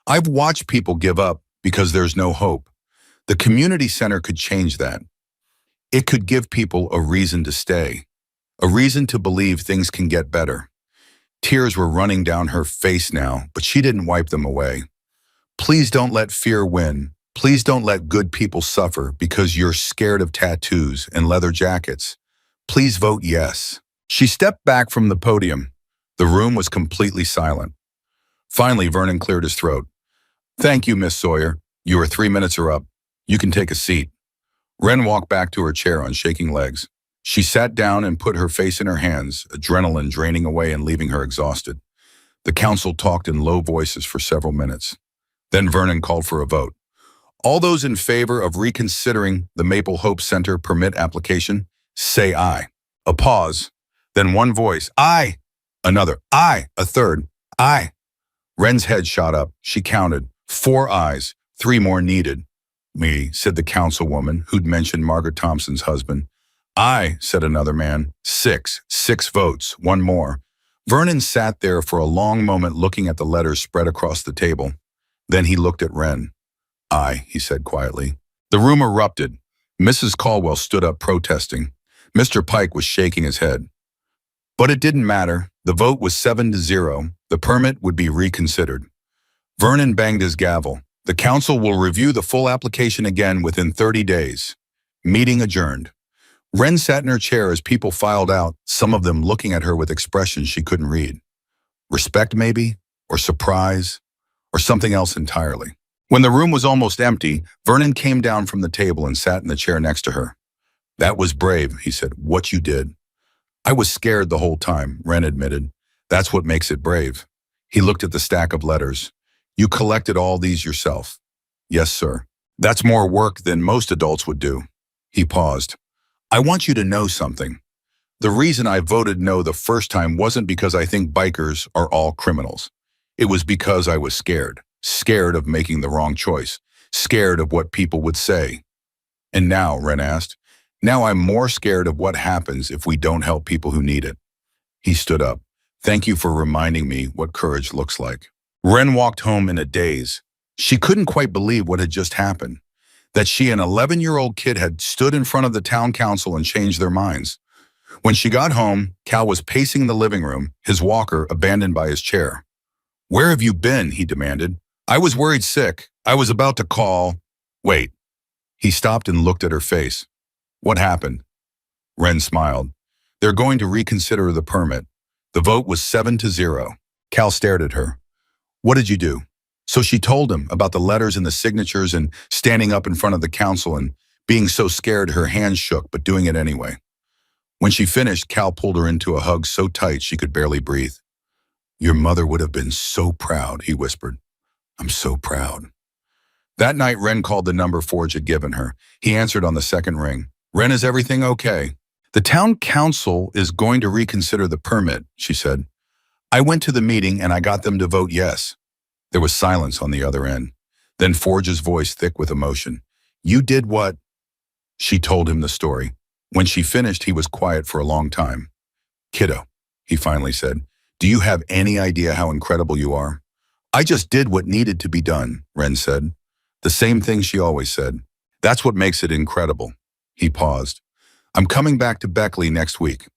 I've watched people give up because there's no hope. The community center could change that. It could give people a reason to stay, a reason to believe things can get better. Tears were running down her face now, but she didn't wipe them away. Please don't let fear win. Please don't let good people suffer because you're scared of tattoos and leather jackets. Please vote yes. She stepped back from the podium. The room was completely silent. Finally, Vernon cleared his throat. Thank you, Miss Sawyer. Your 3 minutes are up. You can take a seat. Wren walked back to her chair on shaking legs. She sat down and put her face in her hands, adrenaline draining away and leaving her exhausted. The council talked in low voices for several minutes. Then Vernon called for a vote. All those in favor of reconsidering the Maple Hope Center permit application, say aye. A pause, then one voice, aye. Another, aye. A third, aye. Wren's head shot up. She counted. 4 ayes, 3 more needed. Me, said the councilwoman who'd mentioned Margaret Thompson's husband. Aye, said another man. 6 votes, 1 more. Vernon sat there for a long moment looking at the letters spread across the table. Then he looked at Wren. Aye, he said quietly. The room erupted. Mrs. Caldwell stood up protesting. Mr. Pike was shaking his head. But it didn't matter. The vote was 7-0. The permit would be reconsidered. Vernon banged his gavel. The council will review the full application again within 30 days. Meeting adjourned. Wren sat in her chair as people filed out, some of them looking at her with expressions she couldn't read. Respect, maybe? Or surprise? Or something else entirely. When the room was almost empty, Vernon came down from the table and sat in the chair next to her. That was brave, he said, what you did. I was scared the whole time, Wren admitted. That's what makes it brave. He looked at the stack of letters. You collected all these yourself. Yes, sir. That's more work than most adults would do. He paused. I want you to know something. The reason I voted no the first time wasn't because I think bikers are all criminals. It was because I was scared. Scared of making the wrong choice. Scared of what people would say. And now, Wren asked, Now I'm more scared of what happens if we don't help people who need it." He stood up. "Thank you for reminding me what courage looks like." Ren walked home in a daze. She couldn't quite believe what had just happened, that she, an 11-year-old kid, had stood in front of the town council and changed their minds. When she got home, Cal was pacing the living room, his walker abandoned by his chair. "Where have you been?" he demanded. "I was worried sick. I was about to call." "Wait." He stopped and looked at her face. "What happened?" Ren smiled. "They're going to reconsider the permit. The vote was 7-0. Cal stared at her. "What did you do?" So she told him about the letters and the signatures and standing up in front of the council and being so scared her hands shook, but doing it anyway. When she finished, Cal pulled her into a hug so tight she could barely breathe. "Your mother would have been so proud," he whispered. "I'm so proud." That night, Ren called the number Forge had given her. He answered on the second ring. "Ren, is everything okay?" "The town council is going to reconsider the permit," she said. "I went to the meeting and I got them to vote yes." There was silence on the other end. Then Forge's voice thick with emotion. "You did what?" She told him the story. When she finished, he was quiet for a long time. "Kiddo," he finally said, "do you have any idea how incredible you are?" "I just did what needed to be done," Ren said. The same thing she always said. "That's what makes it incredible." He paused. "I'm coming back to Beckley next week.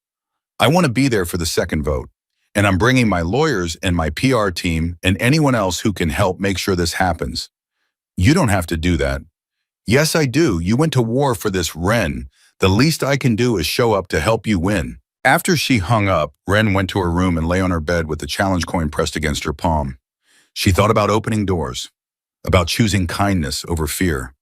I want to be there for the second vote. And I'm bringing my lawyers and my PR team and anyone else who can help make sure this happens." "You don't have to do that." "Yes, I do. You went to war for this, Ren. The least I can do is show up to help you win." After she hung up, Ren went to her room and lay on her bed with the challenge coin pressed against her palm. She thought about opening doors, about choosing kindness over fear,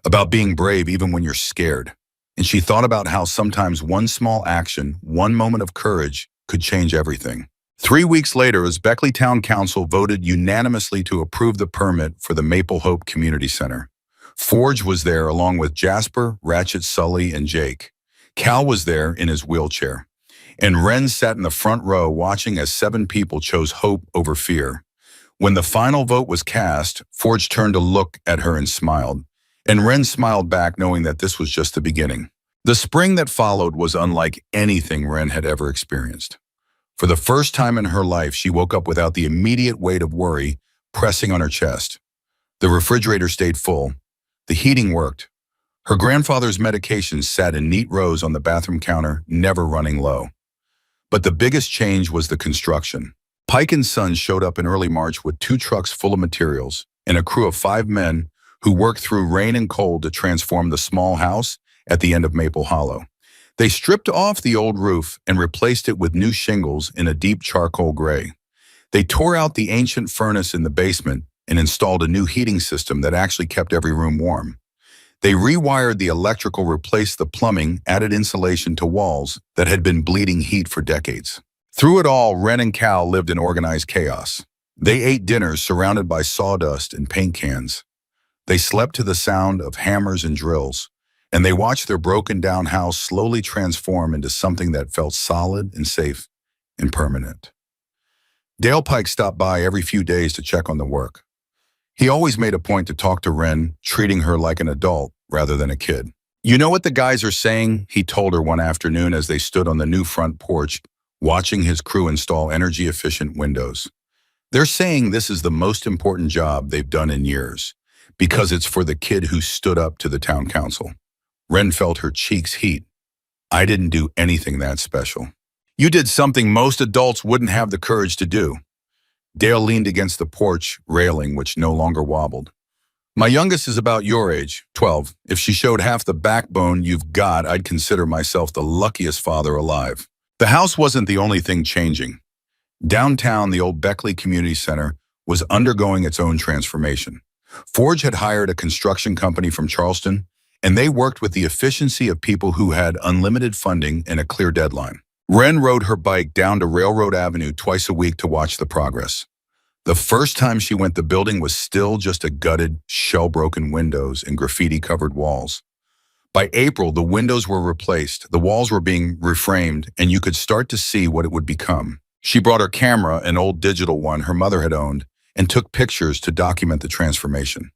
about being brave even when you're scared. And she thought about how sometimes one small action, one moment of courage, could change everything. 3 weeks later, as Beckley Town Council voted unanimously to approve the permit for the Maple Hope Community Center. Forge was there along with Jasper, Ratchet, Sully, and Jake. Cal was there in his wheelchair. And Ren sat in the front row watching as 7 people chose hope over fear. When the final vote was cast, Forge turned to look at her and smiled. And Ren smiled back, knowing that this was just the beginning. The spring that followed was unlike anything Ren had ever experienced. For the first time in her life, she woke up without the immediate weight of worry pressing on her chest. The refrigerator stayed full. The heating worked. Her grandfather's medications sat in neat rows on the bathroom counter, never running low. But the biggest change was the construction. Pike and Sons showed up in early March with 2 trucks full of materials and a crew of 5 men who worked through rain and cold to transform the small house at the end of Maple Hollow. They stripped off the old roof and replaced it with new shingles in a deep charcoal gray. They tore out the ancient furnace in the basement and installed a new heating system that actually kept every room warm. They rewired the electrical, replaced the plumbing, added insulation to walls that had been bleeding heat for decades. Through it all, Ren and Cal lived in organized chaos. They ate dinners surrounded by sawdust and paint cans. They slept to the sound of hammers and drills, and they watched their broken-down house slowly transform into something that felt solid and safe and permanent. Dale Pike stopped by every few days to check on the work. He always made a point to talk to Ren, treating her like an adult rather than a kid. "You know what the guys are saying?" he told her one afternoon as they stood on the new front porch, watching his crew install energy-efficient windows. "They're saying this is the most important job they've done in years, because it's for the kid who stood up to the town council." Ren felt her cheeks heat. "I didn't do anything that special." "You did something most adults wouldn't have the courage to do." Dale leaned against the porch railing, which no longer wobbled. "My youngest is about your age, 12. If she showed half the backbone you've got, I'd consider myself the luckiest father alive." The house wasn't the only thing changing. Downtown, the old Beckley Community Center was undergoing its own transformation. Forge had hired a construction company from Charleston, and they worked with the efficiency of people who had unlimited funding and a clear deadline. Ren rode her bike down to Railroad Avenue twice a week to watch the progress. The first time she went, the building was still just a gutted, shell-broken windows and graffiti-covered walls. By April, the windows were replaced, the walls were being reframed, and you could start to see what it would become. She brought her camera, an old digital one her mother had owned, and took pictures to document the transformation.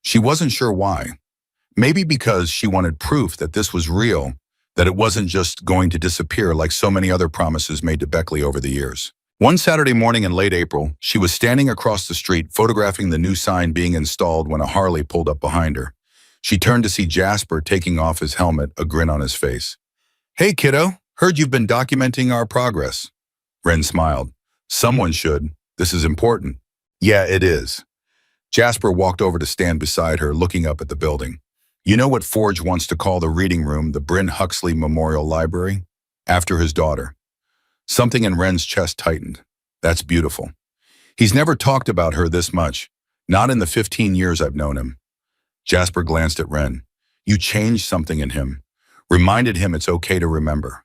She wasn't sure why. Maybe because she wanted proof that this was real, that it wasn't just going to disappear like so many other promises made to Beckley over the years. One Saturday morning in late April, she was standing across the street photographing the new sign being installed when a Harley pulled up behind her. She turned to see Jasper taking off his helmet, a grin on his face. "Hey, kiddo, heard you've been documenting our progress." Ren smiled. "Someone should. This is important." "Yeah, it is." Jasper walked over to stand beside her, looking up at the building. "You know what Forge wants to call the reading room the Bryn Huxley Memorial Library? After his daughter." Something in Ren's chest tightened. "That's beautiful. He's never talked about her this much, not in the 15 years I've known him." Jasper glanced at Ren. "You changed something in him. Reminded him it's okay to remember.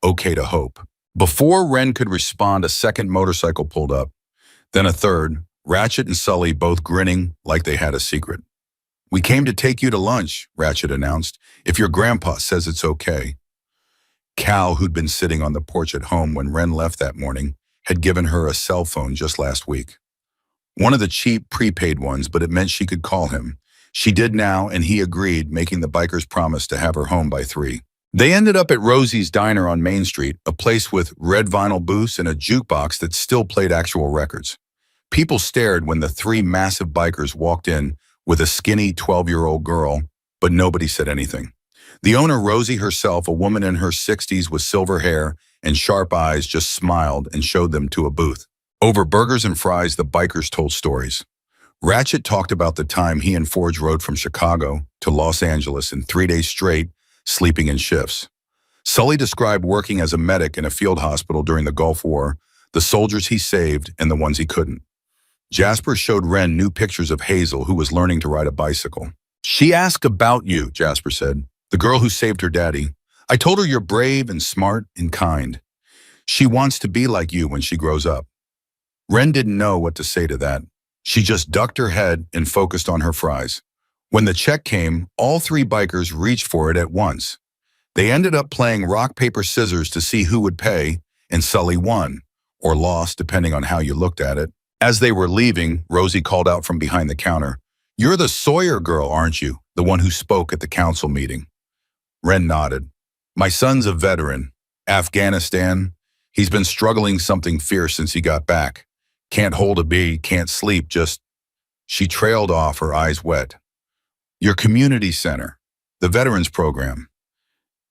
Okay to hope." Before Ren could respond, a second motorcycle pulled up. Then a third, Ratchet and Sully both grinning like they had a secret. "We came to take you to lunch," Ratchet announced, "if your grandpa says it's okay." Cal, who'd been sitting on the porch at home when Ren left that morning, had given her a cell phone just last week. One of the cheap prepaid ones, but it meant she could call him. She did now, and he agreed, making the bikers promise to have her home by 3. They ended up at Rosie's Diner on Main Street, a place with red vinyl booths and a jukebox that still played actual records. People stared when the 3 massive bikers walked in with a skinny 12-year-old girl, but nobody said anything. The owner, Rosie herself, a woman in her 60s with silver hair and sharp eyes, just smiled and showed them to a booth. Over burgers and fries, the bikers told stories. Ratchet talked about the time he and Forge rode from Chicago to Los Angeles in 3 days straight, sleeping in shifts. Sully described working as a medic in a field hospital during the Gulf War, the soldiers he saved and the ones he couldn't. Jasper showed Ren new pictures of Hazel, who was learning to ride a bicycle. "She asked about you," Jasper said. "The girl who saved her daddy. I told her you're brave and smart and kind. She wants to be like you when she grows up." Ren didn't know what to say to that. She just ducked her head and focused on her fries. When the check came, all 3 bikers reached for it at once. They ended up playing rock, paper, scissors to see who would pay, and Sully won, or lost, depending on how you looked at it. As they were leaving, Rosie called out from behind the counter, "You're the Sawyer girl, aren't you? The one who spoke at the council meeting." Ren nodded. "My son's a veteran. Afghanistan. He's been struggling something fierce since he got back. Can't hold a bee, can't sleep, just..." She trailed off, her eyes wet. "Your community center, the veterans program.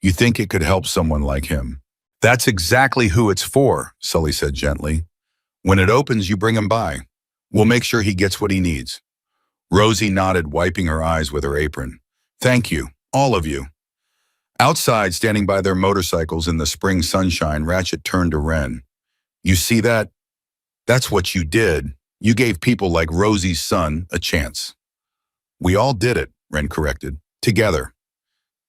You think it could help someone like him?" "That's exactly who it's for," Sully said gently. "When it opens, you bring him by. We'll make sure he gets what he needs." Rosie nodded, wiping her eyes with her apron. "Thank you, all of you." Outside, standing by their motorcycles in the spring sunshine, Ratchet turned to Ren. "You see that? That's what you did. You gave people like Rosie's son a chance." "We all did it," Ren corrected. "Together."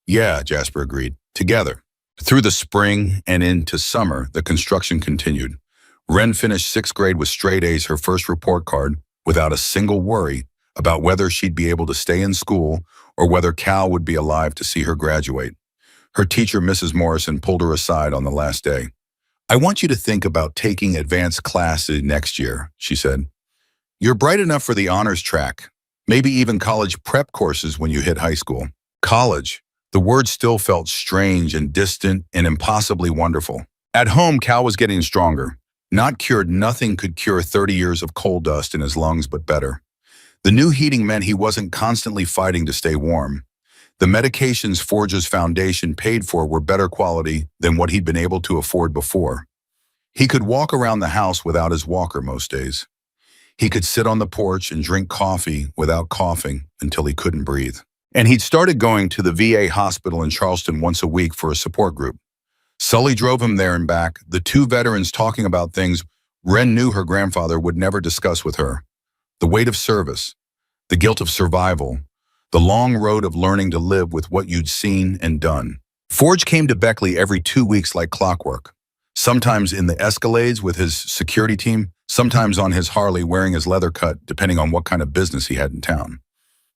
"Yeah," Jasper agreed. "Together." Through the spring and into summer, the construction continued. Ren finished 6th grade with straight A's, her first report card, without a single worry about whether she'd be able to stay in school or whether Cal would be alive to see her graduate. Her teacher, Mrs. Morrison, pulled her aside on the last day. "I want you to think about taking advanced classes next year," she said. "You're bright enough for the honors track, maybe even college prep courses when you hit high school." College. The word still felt strange and distant and impossibly wonderful. At home, Cal was getting stronger. Not cured, nothing could cure 30 years of coal dust in his lungs, but better. The new heating meant he wasn't constantly fighting to stay warm. The medications Forge's foundation paid for were better quality than what he'd been able to afford before. He could walk around the house without his walker most days. He could sit on the porch and drink coffee without coughing until he couldn't breathe. And he'd started going to the VA hospital in Charleston once a week for a support group. Sully drove him there and back, the 2 veterans talking about things Ren knew her grandfather would never discuss with her. The weight of service, the guilt of survival, the long road of learning to live with what you'd seen and done. Forge came to Beckley every 2 weeks like clockwork, sometimes in the Escalades with his security team, sometimes on his Harley wearing his leather cut, depending on what kind of business he had in town.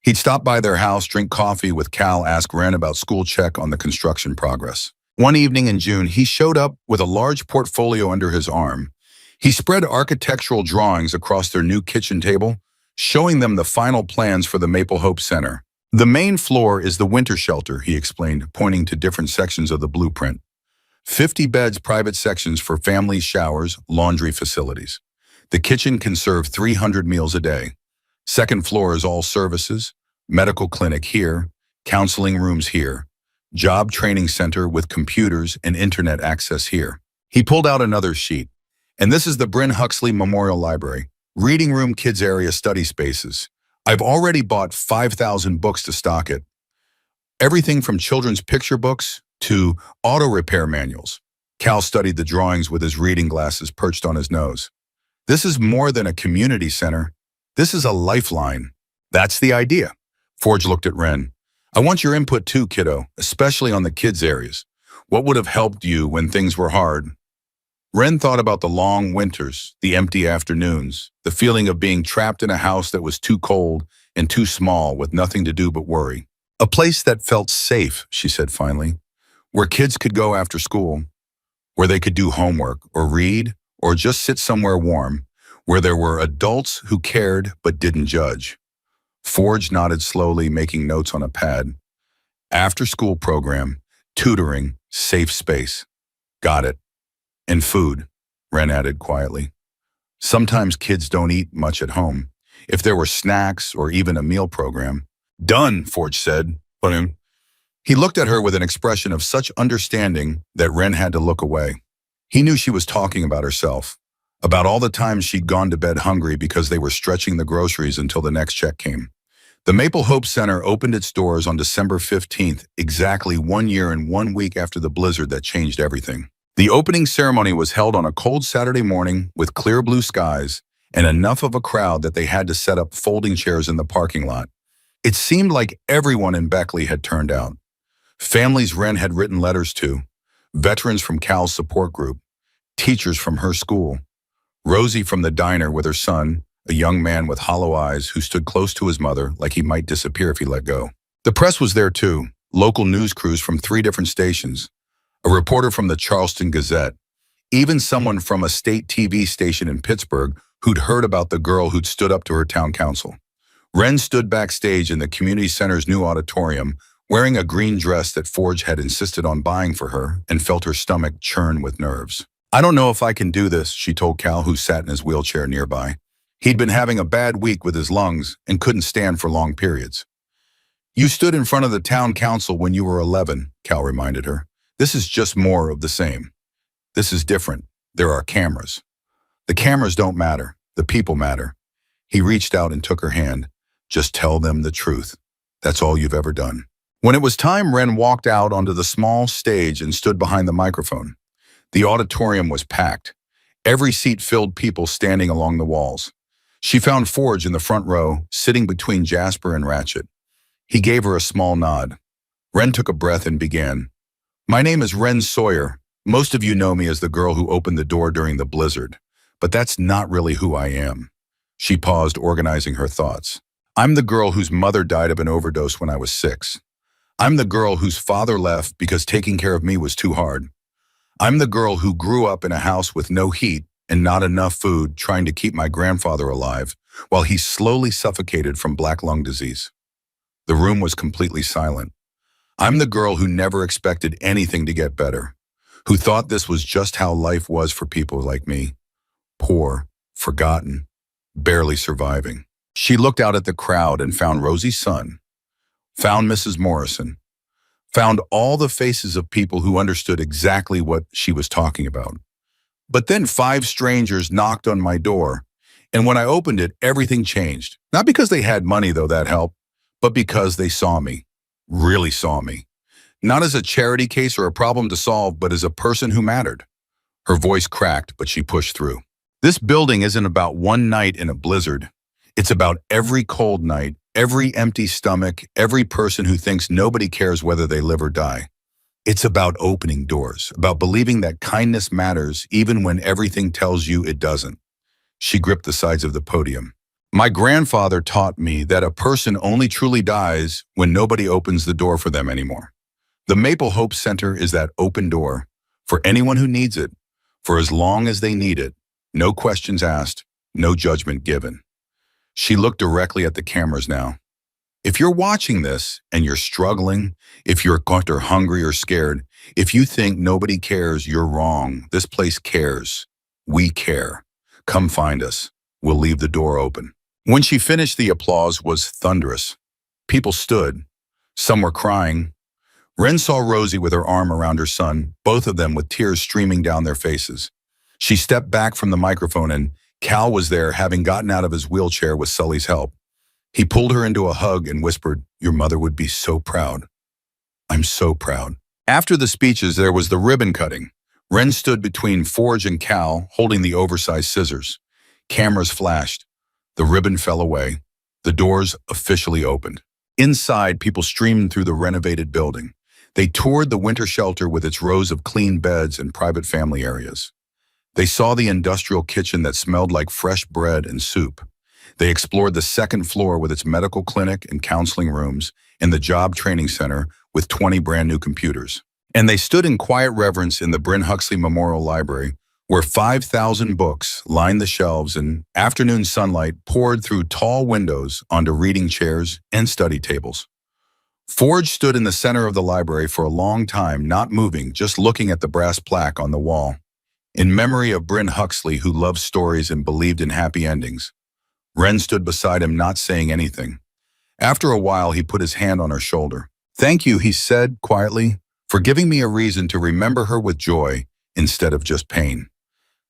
He'd stop by their house, drink coffee with Cal, ask Ren about school, check on the construction progress. One evening in June, he showed up with a large portfolio under his arm. He spread architectural drawings across their new kitchen table, showing them the final plans for the Maple Hope Center. The main floor is the winter shelter, he explained, pointing to different sections of the blueprint. 50 beds, private sections for families, showers, laundry facilities. The kitchen can serve 300 meals a day. Second floor is all services, medical clinic here, counseling rooms here, job training center with computers and internet access here. He pulled out another sheet. And this is the Bryn Huxley Memorial Library, reading room, kids area, study spaces. I've already bought 5,000 books to stock it. Everything from children's picture books to auto repair manuals. Cal studied the drawings with his reading glasses perched on his nose. This is more than a community center. This is a lifeline. That's the idea. Forge looked at Ren. I want your input too, kiddo, especially on the kids' areas. What would have helped you when things were hard? Ren thought about the long winters, the empty afternoons, the feeling of being trapped in a house that was too cold and too small with nothing to do but worry. A place that felt safe, she said finally, where kids could go after school, where they could do homework or read or just sit somewhere warm, where there were adults who cared but didn't judge. Forge nodded slowly, making notes on a pad. After-school program, tutoring, safe space. Got it. And food, Ren added quietly. Sometimes kids don't eat much at home. If there were snacks or even a meal program. Done, Forge said. He looked at her with an expression of such understanding that Ren had to look away. He knew she was talking about herself, about all the times she'd gone to bed hungry because they were stretching the groceries until the next check came. The Maple Hope Center opened its doors on December 15th, exactly 1 year and 1 week after the blizzard that changed everything. The opening ceremony was held on a cold Saturday morning with clear blue skies and enough of a crowd that they had to set up folding chairs in the parking lot. It seemed like everyone in Beckley had turned out. Families Ren had written letters to, veterans from Cal's support group, teachers from her school, Rosie from the diner with her son, a young man with hollow eyes who stood close to his mother like he might disappear if he let go. The press was there too, local news crews from 3 different stations, a reporter from the Charleston Gazette, even someone from a state TV station in Pittsburgh who'd heard about the girl who'd stood up to her town council. Ren stood backstage in the community center's new auditorium, wearing a green dress that Forge had insisted on buying for her, and felt her stomach churn with nerves. I don't know if I can do this, she told Cal, who sat in his wheelchair nearby. He'd been having a bad week with his lungs and couldn't stand for long periods. You stood in front of the town council when you were 11, Cal reminded her. This is just more of the same. This is different. There are cameras. The cameras don't matter. The people matter. He reached out and took her hand. Just tell them the truth. That's all you've ever done. When it was time, Ren walked out onto the small stage and stood behind the microphone. The auditorium was packed. Every seat filled, people standing along the walls. She found Forge in the front row, sitting between Jasper and Ratchet. He gave her a small nod. Ren took a breath and began. My name is Ren Sawyer. Most of you know me as the girl who opened the door during the blizzard, but that's not really who I am. She paused, organizing her thoughts. I'm the girl whose mother died of an overdose when I was 6. I'm the girl whose father left because taking care of me was too hard. I'm the girl who grew up in a house with no heat and not enough food, trying to keep my grandfather alive while he slowly suffocated from black lung disease. The room was completely silent. I'm the girl who never expected anything to get better, who thought this was just how life was for people like me. Poor, forgotten, barely surviving. She looked out at the crowd and found Rosie's son, found Mrs. Morrison, found all the faces of people who understood exactly what she was talking about. But then 5 strangers knocked on my door, and when I opened it, everything changed. Not because they had money, though that helped, but because they saw me, really saw me. Not as a charity case or a problem to solve, but as a person who mattered. Her voice cracked, but she pushed through. This building isn't about one night in a blizzard. It's about every cold night, every empty stomach, every person who thinks nobody cares whether they live or die. It's about opening doors, about believing that kindness matters even when everything tells you it doesn't. She gripped the sides of the podium. My grandfather taught me that a person only truly dies when nobody opens the door for them anymore. The Maple Hope Center is that open door for anyone who needs it, for as long as they need it. No questions asked, no judgment given. She looked directly at the cameras now. If you're watching this and you're struggling, if you're caught or hungry or scared, if you think nobody cares, you're wrong. This place cares. We care. Come find us. We'll leave the door open. When she finished, the applause was thunderous. People stood. Some were crying. Wren saw Rosie with her arm around her son, both of them with tears streaming down their faces. She stepped back from the microphone and Cal was there, having gotten out of his wheelchair with Sully's help. He pulled her into a hug and whispered, "Your mother would be so proud. I'm so proud." After the speeches, there was the ribbon cutting. Wren stood between Forge and Cal, holding the oversized scissors. Cameras flashed. The ribbon fell away. The doors officially opened. Inside, people streamed through the renovated building. They toured the winter shelter with its rows of clean beds and private family areas. They saw the industrial kitchen that smelled like fresh bread and soup. They explored the second floor with its medical clinic and counseling rooms and the job training center with 20 brand new computers. And they stood in quiet reverence in the Bryn Huxley Memorial Library, where 5,000 books lined the shelves and afternoon sunlight poured through tall windows onto reading chairs and study tables. Forge stood in the center of the library for a long time, not moving, just looking at the brass plaque on the wall. In memory of Bryn Huxley, who loved stories and believed in happy endings. Wren stood beside him, not saying anything. After a while, he put his hand on her shoulder. "Thank you," he said quietly, "for giving me a reason to remember her with joy instead of just pain."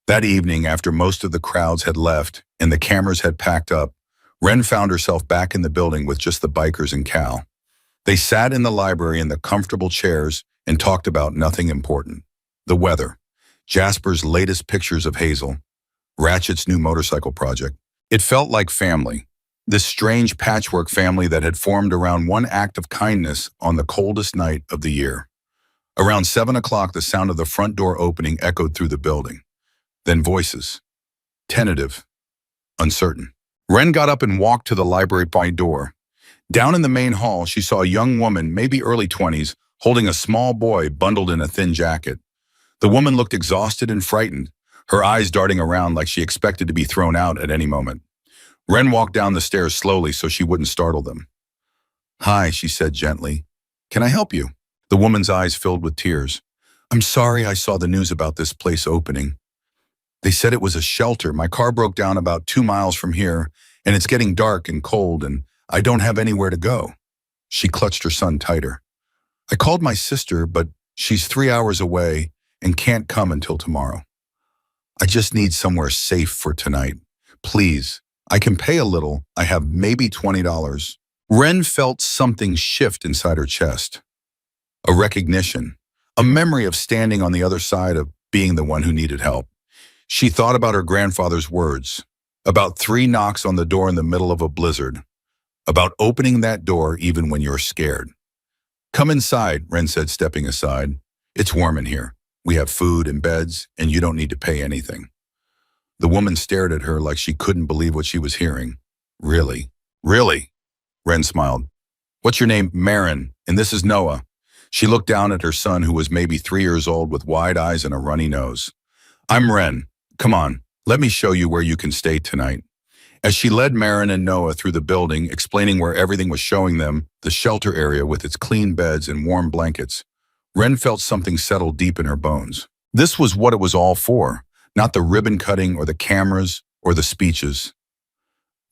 That evening, after most of the crowds had left and the cameras had packed up, Wren found herself back in the building with just the bikers and Cal. They sat in the library in the comfortable chairs and talked about nothing important. The weather, Jasper's latest pictures of Hazel, Ratchet's new motorcycle project. It felt like family, this strange patchwork family that had formed around one act of kindness on the coldest night of the year. Around 7 o'clock, the sound of the front door opening echoed through the building. Then voices, tentative, uncertain. Wren got up and walked to the library by door. Down in the main hall, she saw a young woman, maybe early 20s, holding a small boy bundled in a thin jacket. The woman looked exhausted and frightened, her eyes darting around like she expected to be thrown out at any moment. Wren walked down the stairs slowly so she wouldn't startle them. "Hi," she said gently. "Can I help you?" The woman's eyes filled with tears. "I'm sorry I saw the news about this place opening. They said it was a shelter. My car broke down about 2 miles from here, and it's getting dark and cold, and I don't have anywhere to go." She clutched her son tighter. "I called my sister, but she's 3 hours away and can't come until tomorrow. I just need somewhere safe for tonight. Please, I can pay a little. I have maybe $20. Wren felt something shift inside her chest. A recognition, a memory of standing on the other side of being the one who needed help. She thought about her grandfather's words, about 3 knocks on the door in the middle of a blizzard, about opening that door even when you're scared. "Come inside," Wren said, stepping aside. "It's warm in here. We have food and beds, and you don't need to pay anything." The woman stared at her like she couldn't believe what she was hearing. "Really? Really?" Wren smiled. "What's your name?" "Marin, and this is Noah." She looked down at her son, who was maybe 3 years old with wide eyes and a runny nose. "I'm Wren. Come on, let me show you where you can stay tonight." As she led Marin and Noah through the building, explaining where everything was, showing them the shelter area with its clean beds and warm blankets, Wren felt something settle deep in her bones. This was what it was all for, not the ribbon cutting or the cameras or the speeches.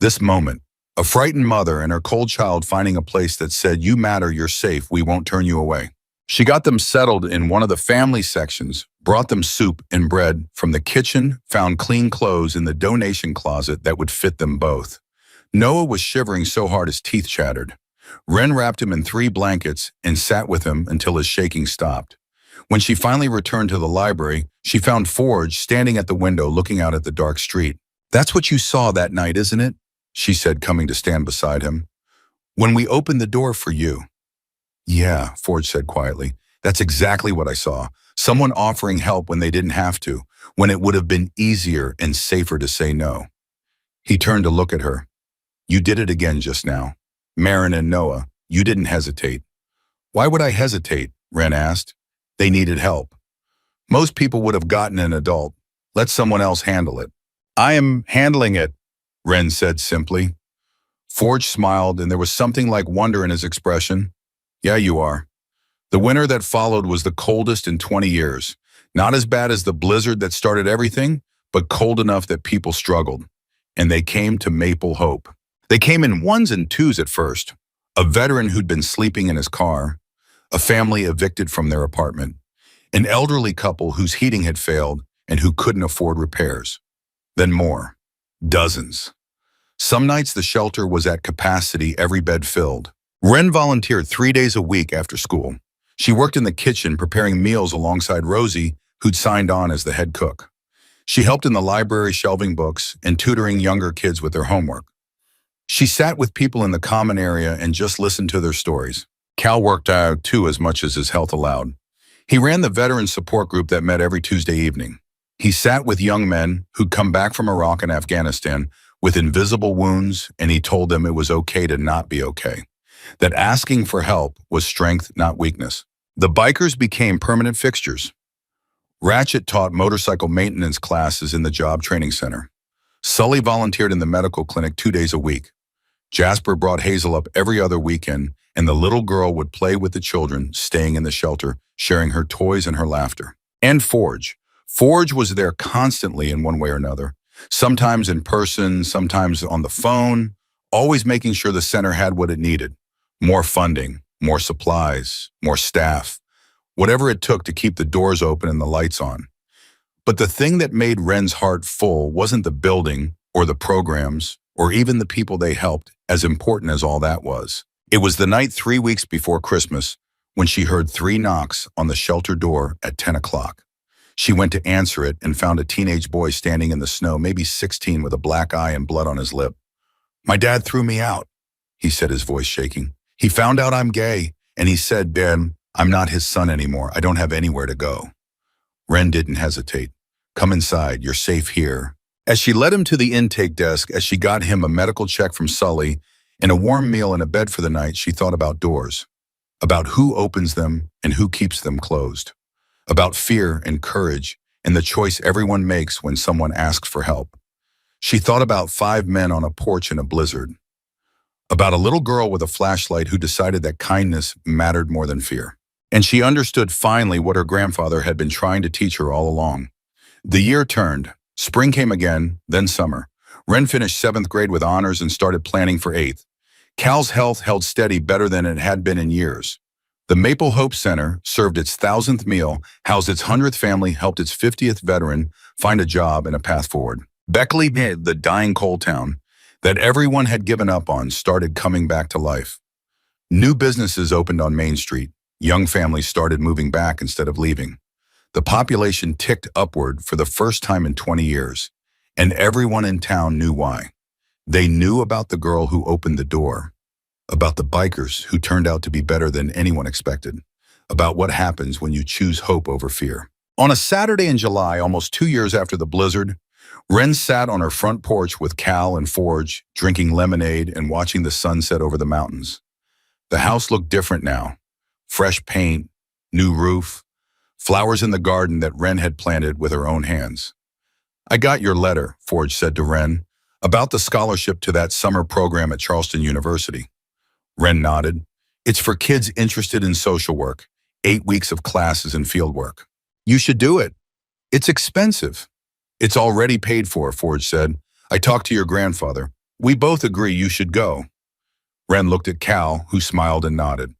This moment, a frightened mother and her cold child finding a place that said, "You matter, you're safe, we won't turn you away." She got them settled in one of the family sections, brought them soup and bread from the kitchen, found clean clothes in the donation closet that would fit them both. Noah was shivering so hard his teeth chattered. Wren wrapped him in 3 blankets and sat with him until his shaking stopped. When she finally returned to the library, she found Forge standing at the window looking out at the dark street. "That's what you saw that night, isn't it?" she said, coming to stand beside him. "When we opened the door for you." "Yeah," Forge said quietly. "That's exactly what I saw. Someone offering help when they didn't have to, when it would have been easier and safer to say no." He turned to look at her. "You did it again just now. Marin and Noah, you didn't hesitate." "Why would I hesitate?" Wren asked. "They needed help. Most people would have gotten an adult. Let someone else handle it." "I am handling it," Wren said simply. Forge smiled, and there was something like wonder in his expression. Yeah, you are. The winter that followed was the coldest in 20 years. Not as bad as the blizzard that started everything, but cold enough that people struggled. And they came to Maple Hope. They came in ones and twos at first. A veteran who'd been sleeping in his car, a family evicted from their apartment, an elderly couple whose heating had failed and who couldn't afford repairs. Then more. Dozens. Some nights the shelter was at capacity, every bed filled. Wren volunteered 3 days a week after school. She worked in the kitchen preparing meals alongside Rosie, who'd signed on as the head cook. She helped in the library shelving books and tutoring younger kids with their homework. She sat with people in the common area and just listened to their stories. Cal worked out too as much as his health allowed. He ran the veteran support group that met every Tuesday evening. He sat with young men who'd come back from Iraq and Afghanistan with invisible wounds, and he told them it was okay to not be okay. That asking for help was strength, not weakness. The bikers became permanent fixtures. Ratchet taught motorcycle maintenance classes in the job training center. Sully volunteered in the medical clinic 2 days a week. Jasper brought Hazel up every other weekend, and the little girl would play with the children, staying in the shelter, sharing her toys and her laughter. And Forge. Forge was there constantly in one way or another, sometimes in person, sometimes on the phone, always making sure the center had what it needed. More funding, more supplies, more staff, whatever it took to keep the doors open and the lights on. But the thing that made Wren's heart full wasn't the building or the programs or even the people they helped, as important as all that was. It was the night 3 weeks before Christmas when she heard 3 knocks on the shelter door at 10 o'clock. She went to answer it and found a teenage boy standing in the snow, maybe 16, with a black eye and blood on his lip. "My dad threw me out," he said, his voice shaking. "He found out I'm gay, and he said, 'Dad, I'm not his son anymore. I don't have anywhere to go.'" Wren didn't hesitate. "Come inside. You're safe here." As she led him to the intake desk, as she got him a medical check from Sully and a warm meal and a bed for the night, she thought about doors, about who opens them and who keeps them closed, about fear and courage and the choice everyone makes when someone asks for help. She thought about 5 men on a porch in a blizzard, about a little girl with a flashlight who decided that kindness mattered more than fear. And she understood finally what her grandfather had been trying to teach her all along. The year turned. Spring came again, then summer. Wren finished 7th grade with honors and started planning for 8th. Cal's health held steady, better than it had been in years. The Maple Hope Center served its 1,000th meal, housed its 100th family, helped its 50th veteran find a job and a path forward. Beckley, the dying coal town that everyone had given up on, started coming back to life. New businesses opened on Main Street. Young families started moving back instead of leaving. The population ticked upward for the first time in 20 years, and everyone in town knew why. They knew about the girl who opened the door, about the bikers who turned out to be better than anyone expected, about what happens when you choose hope over fear. On a Saturday in July, almost 2 years after the blizzard, Wren sat on her front porch with Cal and Forge, drinking lemonade and watching the sunset over the mountains. The house looked different now. Fresh paint, new roof, flowers in the garden that Wren had planted with her own hands. "I got your letter," Forge said to Wren, "about the scholarship to that summer program at Charleston University." Wren nodded. "It's for kids interested in social work, 8 weeks of classes and field work. You should do it. It's expensive." "It's already paid for," Forge said. "I talked to your grandfather. We both agree you should go." Wren looked at Cal, who smiled and nodded.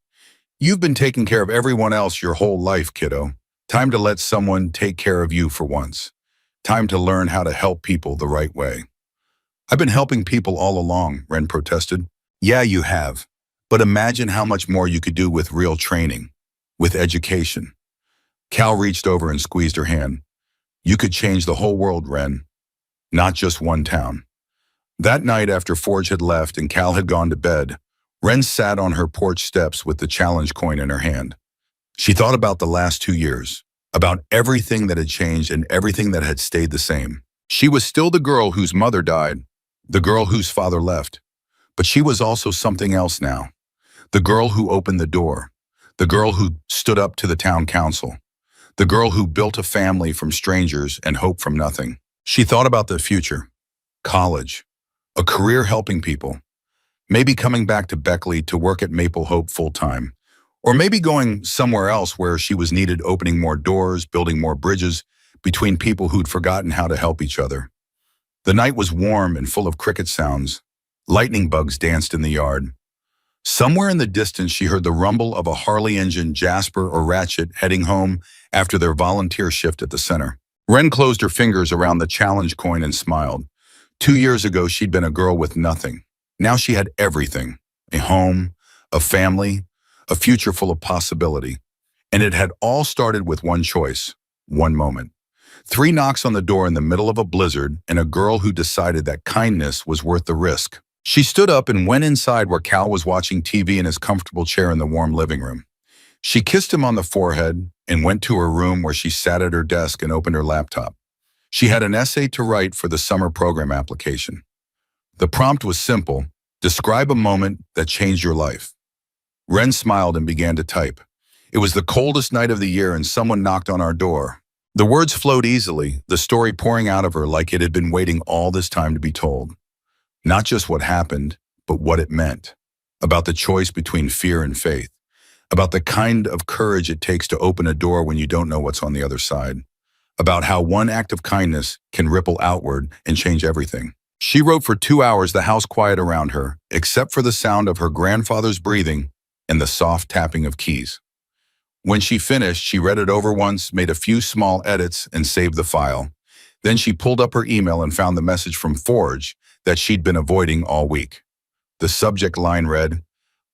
"You've been taking care of everyone else your whole life, kiddo. Time to let someone take care of you for once. Time to learn how to help people the right way." "I've been helping people all along," Wren protested. "Yeah, you have. But imagine how much more you could do with real training, with education." Cal reached over and squeezed her hand. "You could change the whole world, Wren, not just one town." That night, after Forge had left and Cal had gone to bed, Wren sat on her porch steps with the challenge coin in her hand. She thought about the last 2 years, about everything that had changed and everything that had stayed the same. She was still the girl whose mother died, the girl whose father left, but she was also something else now. The girl who opened the door, the girl who stood up to the town council, the girl who built a family from strangers and hope from nothing. She thought about the future, college, a career helping people. Maybe coming back to Beckley to work at Maple Hope full-time. Or maybe going somewhere else where she was needed, opening more doors, building more bridges between people who'd forgotten how to help each other. The night was warm and full of cricket sounds. Lightning bugs danced in the yard. Somewhere in the distance, she heard the rumble of a Harley engine, Jasper or Ratchet, heading home after their volunteer shift at the center. Wren closed her fingers around the challenge coin and smiled. 2 years ago, she'd been a girl with nothing. Now she had everything: a home, a family, a future full of possibility. And it had all started with one choice, one moment. 3 knocks on the door in the middle of a blizzard, and a girl who decided that kindness was worth the risk. She stood up and went inside where Cal was watching TV in his comfortable chair in the warm living room. She kissed him on the forehead and went to her room where she sat at her desk and opened her laptop. She had an essay to write for the summer program application. The prompt was simple: describe a moment that changed your life. Wren smiled and began to type. It was the coldest night of the year and someone knocked on our door. The words flowed easily, the story pouring out of her like it had been waiting all this time to be told. Not just what happened, but what it meant. About the choice between fear and faith. About the kind of courage it takes to open a door when you don't know what's on the other side. About how one act of kindness can ripple outward and change everything. She wrote for 2 hours, the house quiet around her, except for the sound of her grandfather's breathing and the soft tapping of keys. When she finished, she read it over once, made a few small edits, and saved the file. Then she pulled up her email and found the message from Forge that she'd been avoiding all week. The subject line read,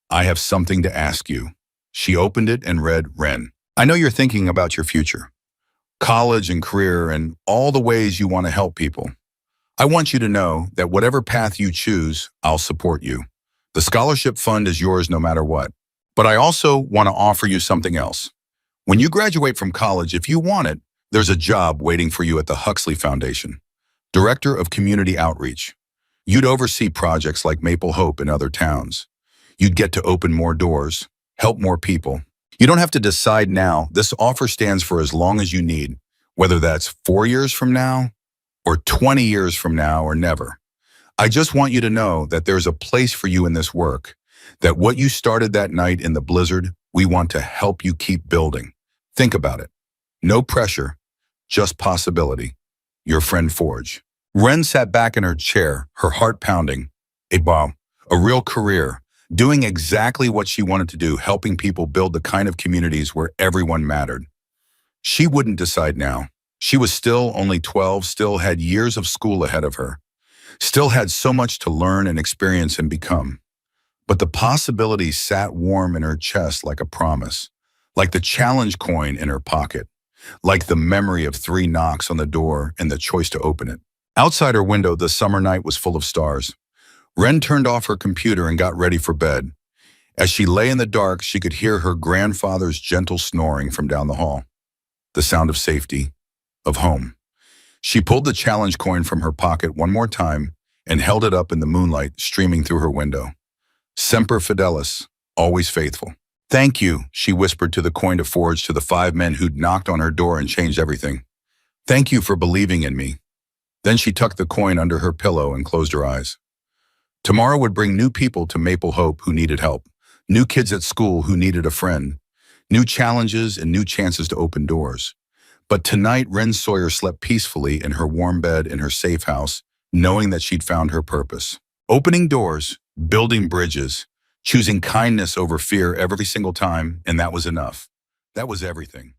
"I have something to ask you." She opened it and read, "Wren, I know you're thinking about your future, college and career, and all the ways you want to help people. I want you to know that whatever path you choose, I'll support you. The scholarship fund is yours no matter what. But I also want to offer you something else. When you graduate from college, if you want it, there's a job waiting for you at the Huxley Foundation, Director of Community Outreach. You'd oversee projects like Maple Hope in other towns. You'd get to open more doors, help more people. You don't have to decide now. This offer stands for as long as you need, whether that's 4 years from now or 20 years from now or never. I just want you to know that there's a place for you in this work, that what you started that night in the blizzard, we want to help you keep building. Think about it. No pressure, just possibility. Your friend Forge." Wren sat back in her chair, her heart pounding. A real career, doing exactly what she wanted to do, helping people build the kind of communities where everyone mattered. She wouldn't decide now. She was still only 12, still had years of school ahead of her, still had so much to learn and experience and become. But the possibility sat warm in her chest like a promise, like the challenge coin in her pocket, like the memory of 3 knocks on the door and the choice to open it. Outside her window, the summer night was full of stars. Wren turned off her computer and got ready for bed. As she lay in the dark, she could hear her grandfather's gentle snoring from down the hall. The sound of safety, of home. She pulled the challenge coin from her pocket one more time and held it up in the moonlight streaming through her window. Semper Fidelis, always faithful. "Thank you," she whispered to the coin to Forge, to the 5 men who'd knocked on her door and changed everything. "Thank you for believing in me." Then she tucked the coin under her pillow and closed her eyes. Tomorrow would bring new people to Maple Hope who needed help, new kids at school who needed a friend, new challenges and new chances to open doors. But tonight, Wren Sawyer slept peacefully in her warm bed in her safe house, knowing that she'd found her purpose. Opening doors, building bridges, choosing kindness over fear every single time, and that was enough. That was everything.